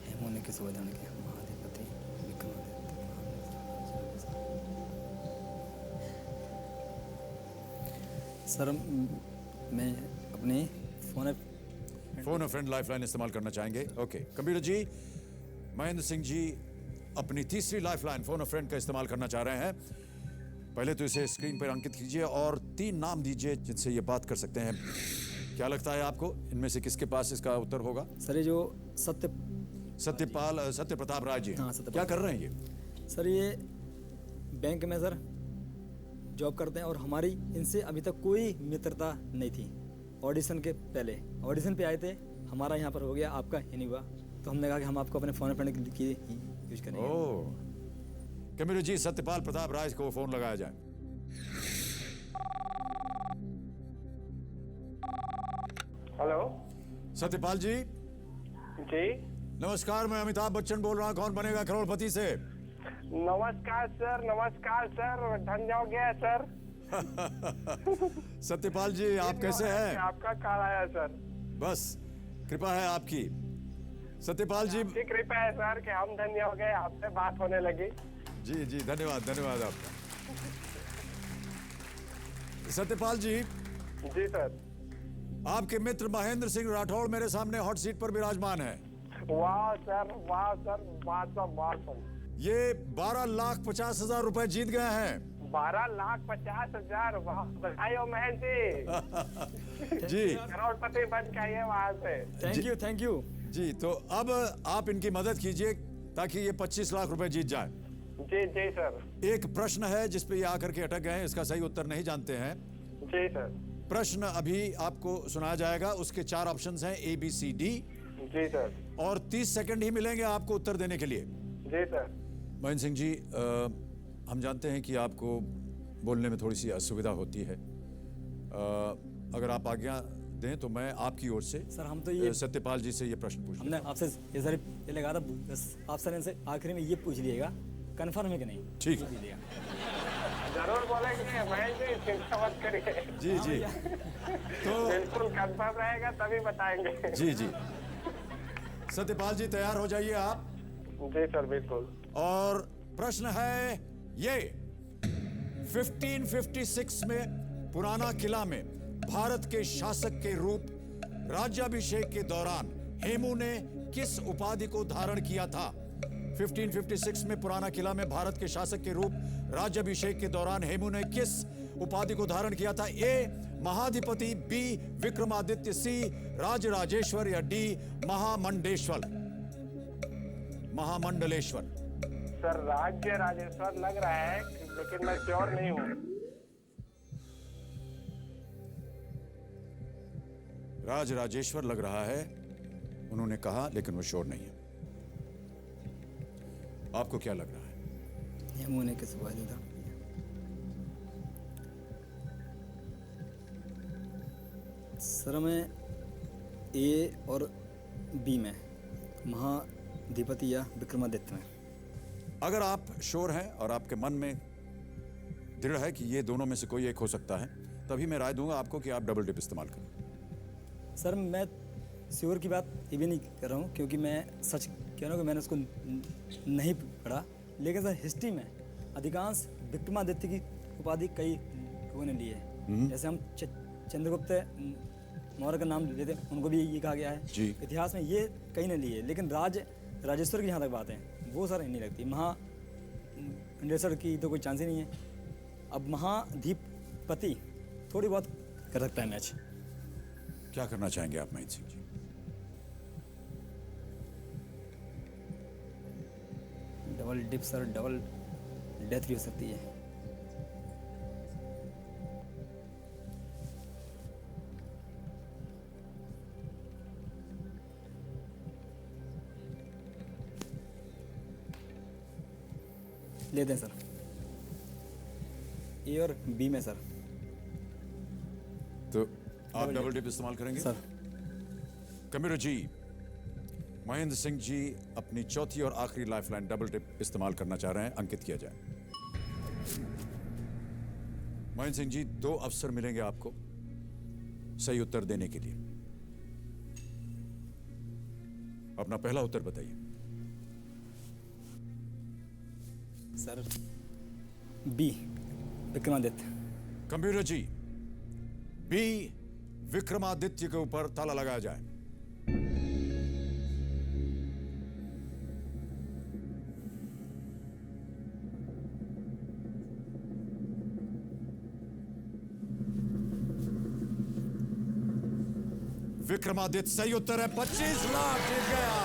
हेमू ने किस उपाधि किया? महाधिपति, विक्रमादित्य। सर, मैं अपनी फोन और फ्रेंड लाइफलाइन इस्तेमाल करना चाहेंगे? ओके कंप्यूटर जी, महेंद्र सिंह जी अपनी तीसरी लाइफलाइन फोन और फ्रेंड का इस्तेमाल करना चाह रहे हैं। पहले तो इसे स्क्रीन पर अंकित कीजिए और 3 नाम दीजिए जिनसे ये बात कर सकते हैं। क्या लगता है आपको, इनमें से किसके पास इसका उत्तर होगा? सर, ये जो सत्य प्रताप राय जी। हाँ, क्या कर रहे हैं ये? सर, ये बैंक में सर जॉब करते हैं और हमारी इनसे अभी तक कोई मित्रता नहीं थी। ऑडिशन के पहले ऑडिशन पे आए थे, हमारा यहाँ पर हो गया, आपका ही नहीं हुआ, तो हमने कहा कि हम आपको अपने फोन फ्रेंड के लिए यूज करेंगे। ओह, कैमरे जी, सत्यपाल प्रताप राय को फोन लगाया जाए। हेलो सत्यपाल जी। जी, नमस्कार, मैं अमिताभ बच्चन बोल रहा हूँ, कौन बनेगा करोड़पति से। नमस्कार सर, धन हो गया सर। सत्यपाल जी, आप कैसे हैं? आपका कॉल आया सर। बस कृपा है आपकी। सत्यपाल जी, आपकी कृपा है सर कि हम धन्य हो गए, आपसे बात होने लगी। जी जी, धन्यवाद आपका। सत्यपाल जी। जी सर। आपके मित्र महेंद्र सिंह राठौड़ मेरे सामने हॉट सीट पर विराजमान है। वाह सर, वाह सर, वाह। ये 12,50,000 रुपए जीत गए हैं। 12,50,000। वाह, बधाई हो महेश जी। जी करोड़पति बन के आइए वहां से। Thank you. जी, तो अब आप इनकी मदद कीजिए ताकि ये 25 लाख रुपए जीत जाए। जी जी सर। एक प्रश्न है जिस पे ये आकर के अटक गए हैं, इसका सही उत्तर नहीं जानते हैं। जी सर। प्रश्न अभी आपको सुनाया जाएगा, उसके 4 ऑप्शंस हैं ABCD, जी सर। और 30 सेकंड ही मिलेंगे आपको उत्तर देने के लिए। जी सर। महेंद्र सिंह जी, हम जानते हैं कि आपको बोलने में थोड़ी सी असुविधा होती है। अगर आप आज्ञा दें तो मैं आपकी ओर से सर हम तो ये सत्यपाल जी से ये प्रश्न पूछ हमने आपसे ये सारी ये लगा था, बस आप सर इनसे आखिरी में ये पूछ लीजिएगा कन्फर्म है कि नहीं। ठीक। पूछ लीजिएगा। जरूर बोलेंगे महेश जी, चिंता मत करिए। जी जी। तो बिल्कुल कंफर्म रहेगा तभी बताएंगे। जी जी, सत्यपाल जी तैयार हो जाइए आप। जी सर बिल्कुल। और प्रश्न है ये, 1556 में पुराना किला में भारत के शासक के रूप राज्याभिषेक के दौरान हेमू ने किस उपाधि को धारण किया था? 1556 में पुराना किला में भारत के शासक के रूप राज्याभिषेक के दौरान हेमू ने किस उपाधि को धारण किया था? A महाधिपति, B Vikramaditya, C Rajrajeshwar, या D महामंडेश्वर, महामंडलेश्वर। सर राज्य राजेश्वर लग रहा है, लेकिन मैं श्योर नहीं हूँ। राजराजेश्वर लग रहा है, उन्होंने कहा, लेकिन वो श्योर नहीं है। आपको क्या लग रहा है? हेमू ने किस उपाधि था? सर मैं ए और बी में, महाधिपति या विक्रमादित्य में। अगर आप श्योर हैं और आपके मन में दृढ़ है कि ये दोनों में से कोई एक हो सकता है, तभी मैं राय दूंगा आपको कि आप डबल डिप इस्तेमाल करें। सर मैं श्योर की बात ये भी नहीं कर रहा हूँ, क्योंकि मैं सच कह रहा हूँ कि मैंने उसको नहीं पढ़ा, लेकिन सर हिस्ट्री में अधिकांश विक्रमादित्य की उपाधि कई लोगों ने ली है। जैसे हम चंद्रगुप्त मौर्य का नाम लेते हैं, उनको भी ये कहा गया है। जी। इतिहास में ये कई ने ली है, लेकिन राजेश्वर की जहाँ तक बात है वो सर नहीं लगती। महामंडेश्वर की तो कोई चांस ही नहीं है। अब महाधिपति थोड़ी बहुत कर सकता है मैच। क्या करना चाहेंगे आप Mahendra Singh ji? Double dip sir, double death भी हो सकती है। लेते हैं सर ए और बी में सर। तो आप डबल डिप इस्तेमाल करेंगे सर। कंप्यूटर जी, महेंद्र सिंह जी अपनी चौथी और आखिरी लाइफलाइन डबल डिप इस्तेमाल करना चाह रहे हैं, अंकित किया जाए। महेंद्र सिंह जी, 2 अवसर मिलेंगे आपको सही उत्तर देने के लिए। अपना पहला उत्तर बताइए। Sir B Vikramaditya. Computer ji, B Vikramaditya के ऊपर ताला लगाया जाए। विक्रमादित्य सही उत्तर है। 25 लाख जीत गया।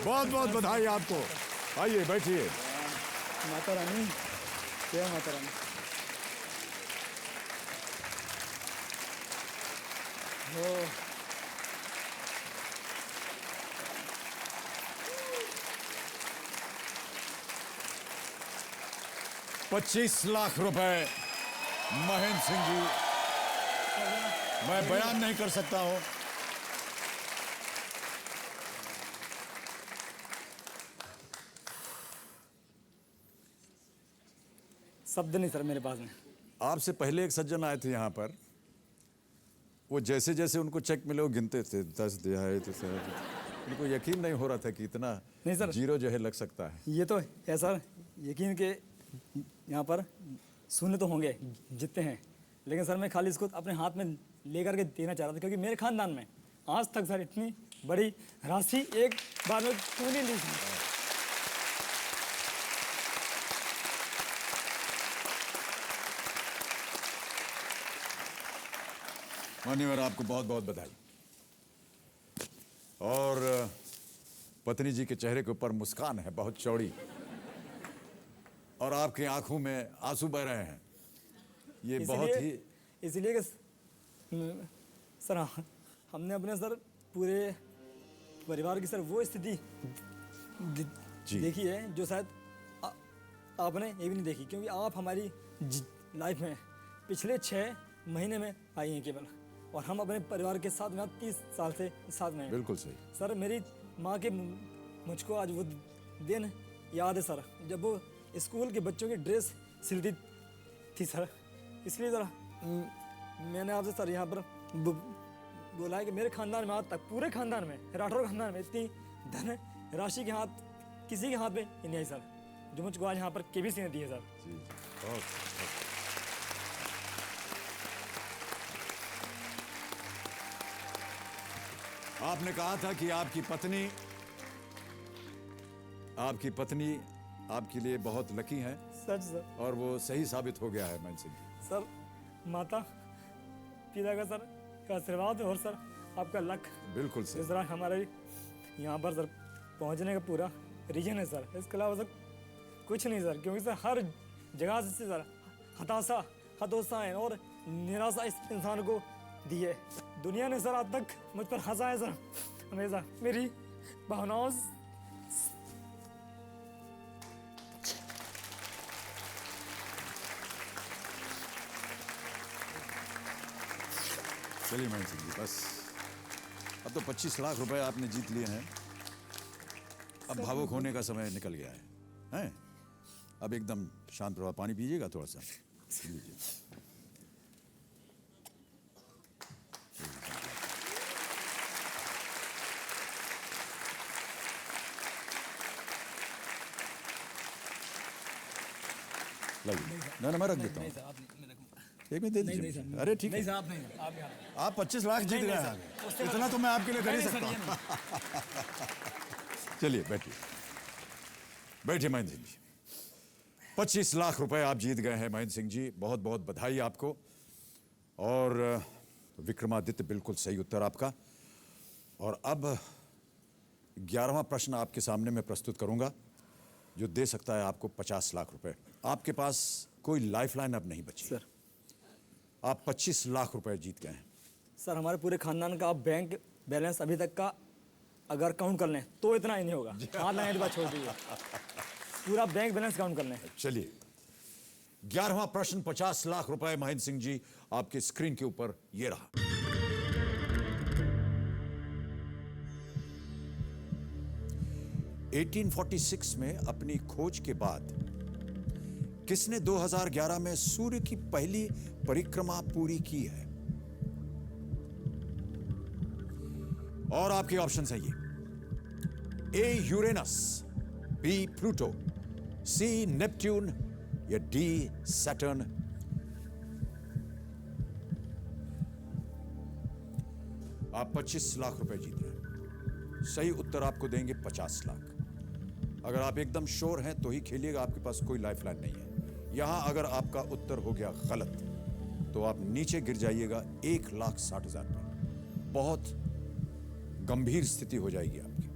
बहुत बहुत बधाई आपको। आइए बैठिए। माता रानी, जय माता रानी। हो 25 लाख रुपए महेंद्र सिंह जी, मैं बयान नहीं कर सकता हूं। शब्द नहीं सर मेरे पास में। आपसे पहले एक सज्जन आए थे यहाँ पर, वो जैसे जैसे उनको चेक मिले वो गिनते थे, 10 दिया है तो उनको यकीन नहीं हो रहा था कि इतना नहीं सर, जीरो जो है लग सकता है। ये तो है सर, यकीन के यहाँ पर शून्य तो होंगे जितने हैं, लेकिन सर मैं खाली इसको अपने हाथ में लेकर के देना चाह रहा था, क्योंकि मेरे खानदान में आज तक सर इतनी बड़ी राशि एक बार में क्यों नहीं ली थी। मान्यवर, आपको बहुत बहुत बधाई। और पत्नी जी के चेहरे के ऊपर मुस्कान है बहुत चौड़ी, और आपकी आंखों में आंसू बह रहे हैं। ये बहुत ही इसलिए कि सर हमने अपने सर पूरे परिवार की सर वो स्थिति देखी है जो शायद आपने ये भी नहीं देखी, क्योंकि आप हमारी लाइफ में पिछले 6 महीने में आई हैं केवल, और हम अपने परिवार के साथ में 30 साल से साथ में हैं। बिल्कुल सही सर। मेरी माँ के मुझको आज वो दिन याद है सर, जब वो स्कूल के बच्चों की ड्रेस सिलती थी सर। इसलिए सर मैंने आपसे सर यहाँ पर बोला है कि मेरे खानदान में आज तक, पूरे खानदान में, राठौर खानदान में इतनी धन राशि के हाथ किसी के हाथ में ही नहीं आई सर, जो मुझको आज यहाँ पर केबीसी ने दी है सर। जी, बहुत। आपने कहा था कि आपकी पत्नी आपके लिए बहुत लकी है। सच सर। और वो सही साबित हो गया है मान सिंह। सर माता पिता का सर का आशीर्वाद और सर आपका लक बिल्कुल सही। सर हमारे यहाँ पर सर पहुँचने का पूरा रीजन है सर। इसके अलावा सर कुछ नहीं सर, क्योंकि सर हर जगह से सर हताशाएं और निराशा इस इंसान को दी है। दुनिया ने सर आज तक मुझ पर हंसा है सर, हमेशा मेरी भावनाओं चलिए मान सिंह जी, बस अब तो 25 लाख रुपए आपने जीत लिए हैं। अब भावुक होने का समय निकल गया है, हैं? अब एकदम शांत रहो, पानी पीजिएगा थोड़ा सा, लीजिए। ना मैं रख देता हूँ, एक में दे दीजिए। अरे ठीक है, आप 25 लाख जीत गए हैं, इतना तो मैं आपके लिए कर ही सकता हूँ। चलिए बैठिए, बैठिए महेंद्र सिंह जी। 25 लाख रुपए आप जीत गए हैं महेंद्र सिंह जी, बहुत बहुत बधाई आपको। और विक्रमादित्य बिल्कुल सही उत्तर आपका। और अब 11वां प्रश्न आपके सामने मैं प्रस्तुत करूंगा, जो दे सकता है आपको 50 लाख रुपए। आपके पास कोई लाइफलाइन अब नहीं बची सर। आप 25 लाख रुपए जीत गए हैं। सर हमारे पूरे खानदान का बैंक बैलेंस अभी तक का अगर काउंट कर लें तो इतना ही नहीं होगा। हाथ लगाने की बात छोड़ दीजिए, पूरा बैंक बैलेंस काउंट कर लें। चलिए 11वां प्रश्न 50 लाख रुपए महेंद्र सिंह जी आपके स्क्रीन के ऊपर ये रहा। (1846) में अपनी खोज के बाद किसने 2011 में सूर्य की पहली परिक्रमा पूरी की है? और आपके ऑप्शंस हैं ये: ए Uranus, B Pluto, C Neptune या डी सैटर्न। आप 25 लाख रुपए जीत रहे हैं। सही उत्तर आपको देंगे 50 लाख। अगर आप एकदम श्योर हैं तो ही खेलिएगा, आपके पास कोई लाइफलाइन नहीं है। यहां अगर आपका उत्तर हो गया गलत तो आप नीचे गिर जाइएगा 1,60,000 पे। बहुत गंभीर स्थिति हो जाएगी आपकी।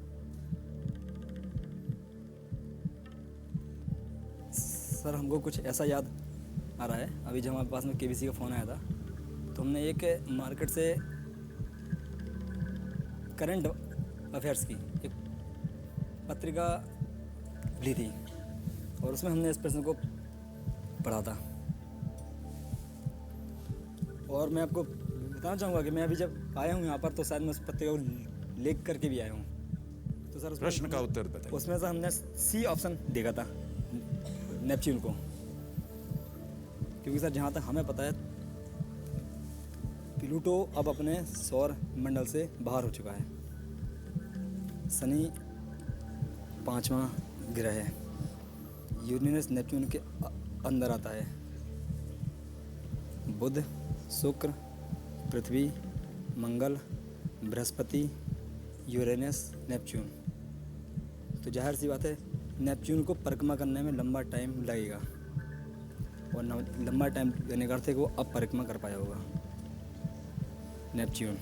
सर हमको कुछ ऐसा याद आ रहा है, अभी जब हमारे पास में केबीसी का फ़ोन आया था तो हमने एक मार्केट से करंट अफेयर्स की एक पत्रिका ली थी और उसमें हमने इस प्रश्न को पढ़ा था। और मैं आपको बताना चाहूँगा कि मैं अभी जब आया हूँ यहाँ पर तो शायद मैं उस पत्रिका को लिख करके भी आया हूँ। तो सर प्रश्न का उत्तर बताइए। उसमें से हमने सी ऑप्शन देखा था, नेपच्यून को, क्योंकि सर जहाँ तक हमें पता है प्लूटो अब अपने सौर मंडल से बाहर हो चुका है। शनि 5वां ग्रह है, यूरेनस नेपच्यून के अंदर आता है। बुध, शुक्र, पृथ्वी, मंगल, बृहस्पति, यूरेनस, नेपच्यून। तो जाहिर सी बात है नेपच्यून को परिक्रमा करने में लंबा टाइम लगेगा और लंबा टाइम देने का अर्थ है कि वो अब परिक्रमा कर पाया होगा। नेपच्यून।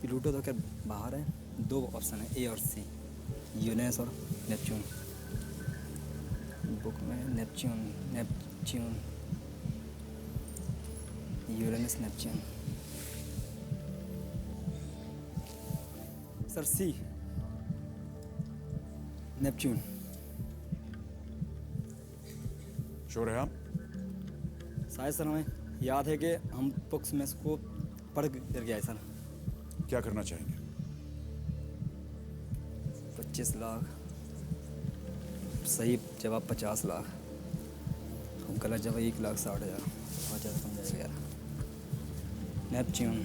प्लूटो तो क्या बाहर है, 2 ऑप्शन है ए और सी, यूरेनस और नेपच्यून। बुक में नेपच्यून यूरेनस नेपच्यून। सर सी, नेपच्यून। श्योर है आप? शायद सर हमें याद है कि हम बुक्स में इसको पढ़ कर गया है सर। क्या करना चाहेंगे? 25 लाख। सही जवाब 50 लाख। हम गलत जवाब 1,60,000। बहुत ज़्यादा समझाएगा यार। नेपच्यून।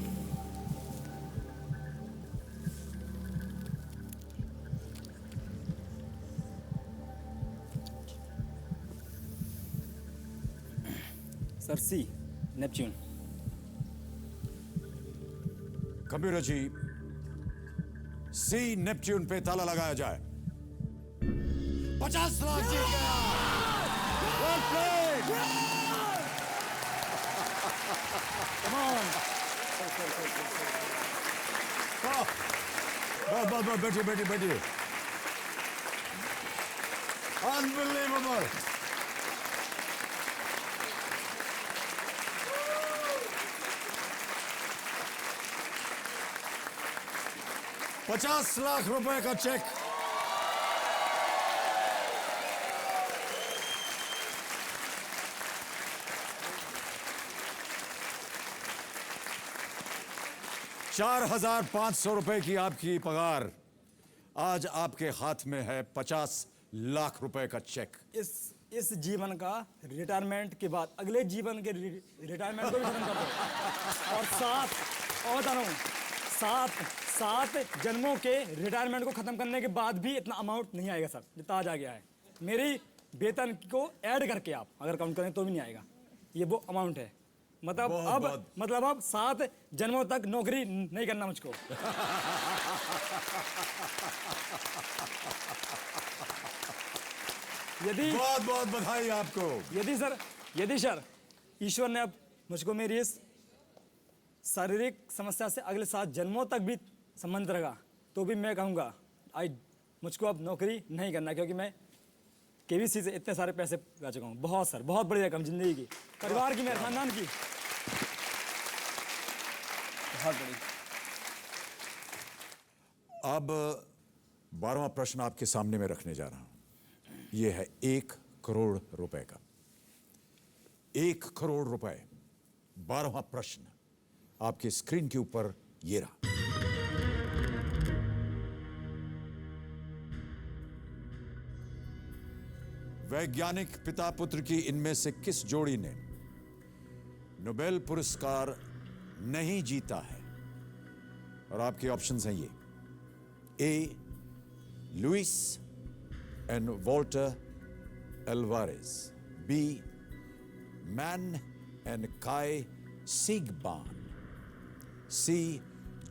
सर सी, नेपच्यून। कंप्यूटर जी, सी नेपच्यून पे ताला लगाया जाए। 50 लाख जीत गया। Well played. Come on. बस बैठिए। Unbelievable. ₹50,00,000 का चेक। ₹4,500 की आपकी पगार, आज आपके हाथ में है ₹50,00,000 का चेक। इस जीवन का रिटायरमेंट के बाद अगले जीवन के रिटायरमेंट को भी खत्म कर दो। और बता रहा हूँ, 7 जन्मों के रिटायरमेंट को खत्म करने के बाद भी इतना अमाउंट नहीं आएगा सर जितना आज आ गया है। मेरी वेतन को ऐड करके आप अगर काउंट करें तो भी नहीं आएगा। ये वो अमाउंट है। मतलब अब 7 जन्मों तक नौकरी नहीं करना मुझको। बहुत बहुत बधाई आपको। यदि सर ईश्वर ने अब मुझको मेरी इस शारीरिक समस्या से अगले 7 जन्मों तक भी संबंध रखा तो भी मैं कहूँगा मुझको अब नौकरी नहीं करना, क्योंकि मैं केबीसी से इतने सारे पैसे ला चुका हूँ। बहुत सर, बहुत बड़ी रकम जिंदगी की, परिवार की, मेरे खानदान की बहुत बड़ी। अब 12वां प्रश्न आपके सामने में रखने जा रहा हूं। यह है 1 करोड़ रुपए का। 1 करोड़ रुपए। 12वां प्रश्न आपके स्क्रीन के ऊपर ये रहा। वैज्ञानिक पिता पुत्र की इनमें से किस जोड़ी ने नोबेल पुरस्कार नहीं जीता है? और आपके ऑप्शंस हैं ये: A Luis and Walter Alvarez, B Manne and Kai Siegbahn, C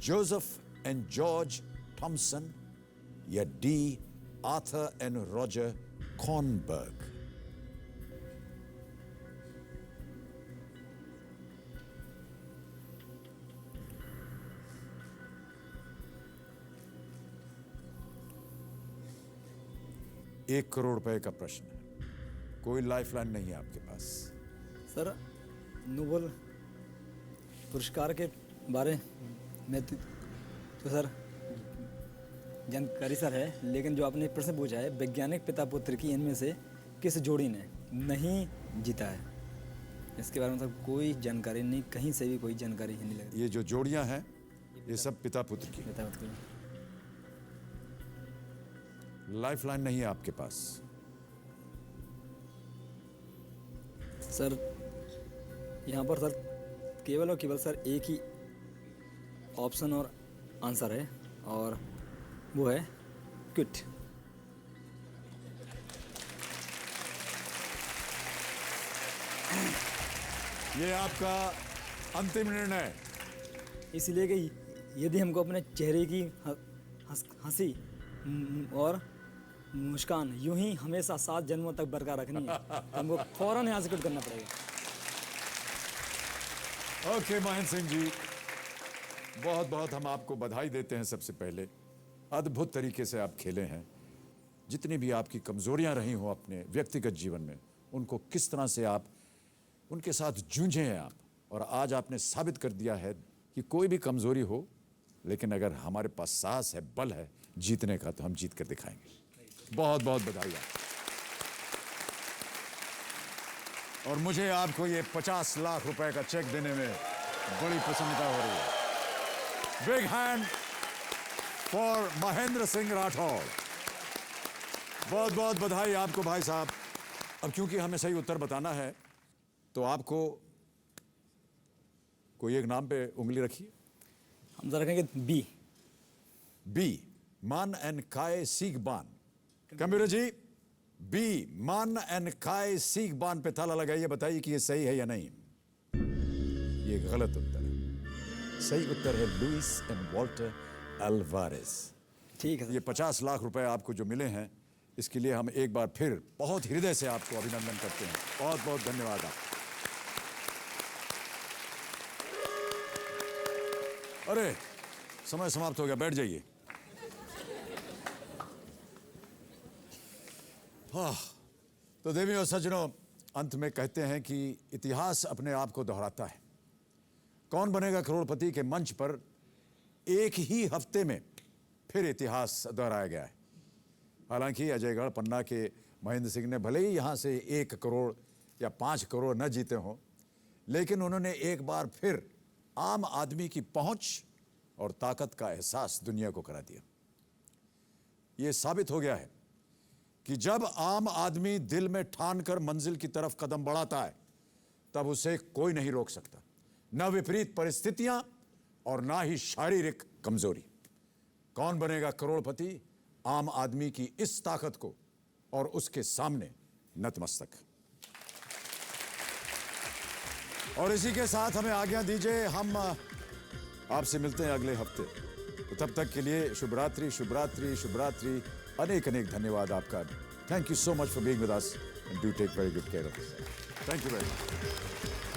Joseph and George Thomson, या D Arthur and Roger Kornberg. एक करोड़ रुपए का प्रश्न है। कोई लाइफलाइन नहीं है आपके पास। सर नोबेल पुरस्कार के बारे में तो सर जानकारी सर है, लेकिन जो आपने प्रश्न पूछा है वैज्ञानिक पिता पुत्र की इनमें से किस जोड़ी ने नहीं जीता है, इसके बारे में सर कोई जानकारी नहीं, कहीं से भी कोई जानकारी ही नहीं लग रही। ये जो जोड़ियां हैं ये सब पिता पुत्र की। पिता पुत्र लाइफलाइन नहीं है आपके पास। सर यहाँ पर सर केवल और केवल सर एक ही ऑप्शन और आंसर है, और वो है क्विट। ये आपका अंतिम निर्णय। इसलिए कि यदि हमको अपने चेहरे की हंसी और मुस्कान यूं ही हमेशा 7 जन्मों तक बरकरार रखनी है तो हमको फौरन यहाँ से क्विट करना पड़ेगा। ओके महेंद्र सिंह जी, बहुत बहुत हम आपको बधाई देते हैं। सबसे पहले अद्भुत तरीके से आप खेले हैं। जितनी भी आपकी कमजोरियां रही हो अपने व्यक्तिगत जीवन में, उनको किस तरह से आप उनके साथ जूझे हैं आप, और आज आपने साबित कर दिया है कि कोई भी कमजोरी हो, लेकिन अगर हमारे पास साहस है, बल है जीतने का, तो हम जीत कर दिखाएंगे। बहुत बहुत बधाई आपको। और मुझे आपको ये 50 लाख रुपए का चेक देने में बड़ी प्रसन्नता हो रही है। Big hand for Mahendra Singh Rathore. बहुत बहुत बधाई आपको भाई साहब। अब क्योंकि हमें सही उत्तर बताना है, तो आपको कोई एक नाम पे उंगली रखिए। हम जरा रखेंगे बी। बी, मान एन काय सीख बान। कंप्यूटर जी, बी, मान एन काय सीख बान पे ताला लगाइए, बताइए कि ये सही है या नहीं। ये गलत उत्तर है। सही उत्तर है लुइस एंड वॉल्टर अल्वारेस। ठीक है ये 50 लाख रुपए आपको जो मिले हैं, इसके लिए हम एक बार फिर बहुत हृदय से आपको अभिनंदन करते हैं। बहुत बहुत धन्यवाद आपको। अरे समय समाप्त हो गया, बैठ जाइए। तो देवियों और सज्जनों, अंत में कहते हैं कि इतिहास अपने आप को दोहराता है। कौन बनेगा करोड़पति के मंच पर एक ही हफ्ते में फिर इतिहास दोहराया गया है। हालांकि अजयगढ़ पन्ना के महेंद्र सिंह ने भले ही यहां से 1 करोड़ या 5 करोड़ न जीते हों, लेकिन उन्होंने एक बार फिर आम आदमी की पहुंच और ताकत का एहसास दुनिया को करा दिया। यह साबित हो गया है कि जब आम आदमी दिल में ठान कर मंजिल की तरफ कदम बढ़ाता है, तब उसे कोई नहीं रोक सकता, न विपरीत परिस्थितियां और ना ही शारीरिक कमजोरी। कौन बनेगा करोड़पति? आम आदमी की इस ताकत को और उसके सामने नतमस्तक। और इसी के साथ हमें आज्ञा दीजिए, हम आपसे मिलते हैं अगले हफ्ते। तो तब तक के लिए शुभ रात्रि, शुभ रात्रि, शुभ रात्रि। अनेक अनेक धन्यवाद आपका। Thank you so much for being with us and do take very good care of yourself. Thank you very much.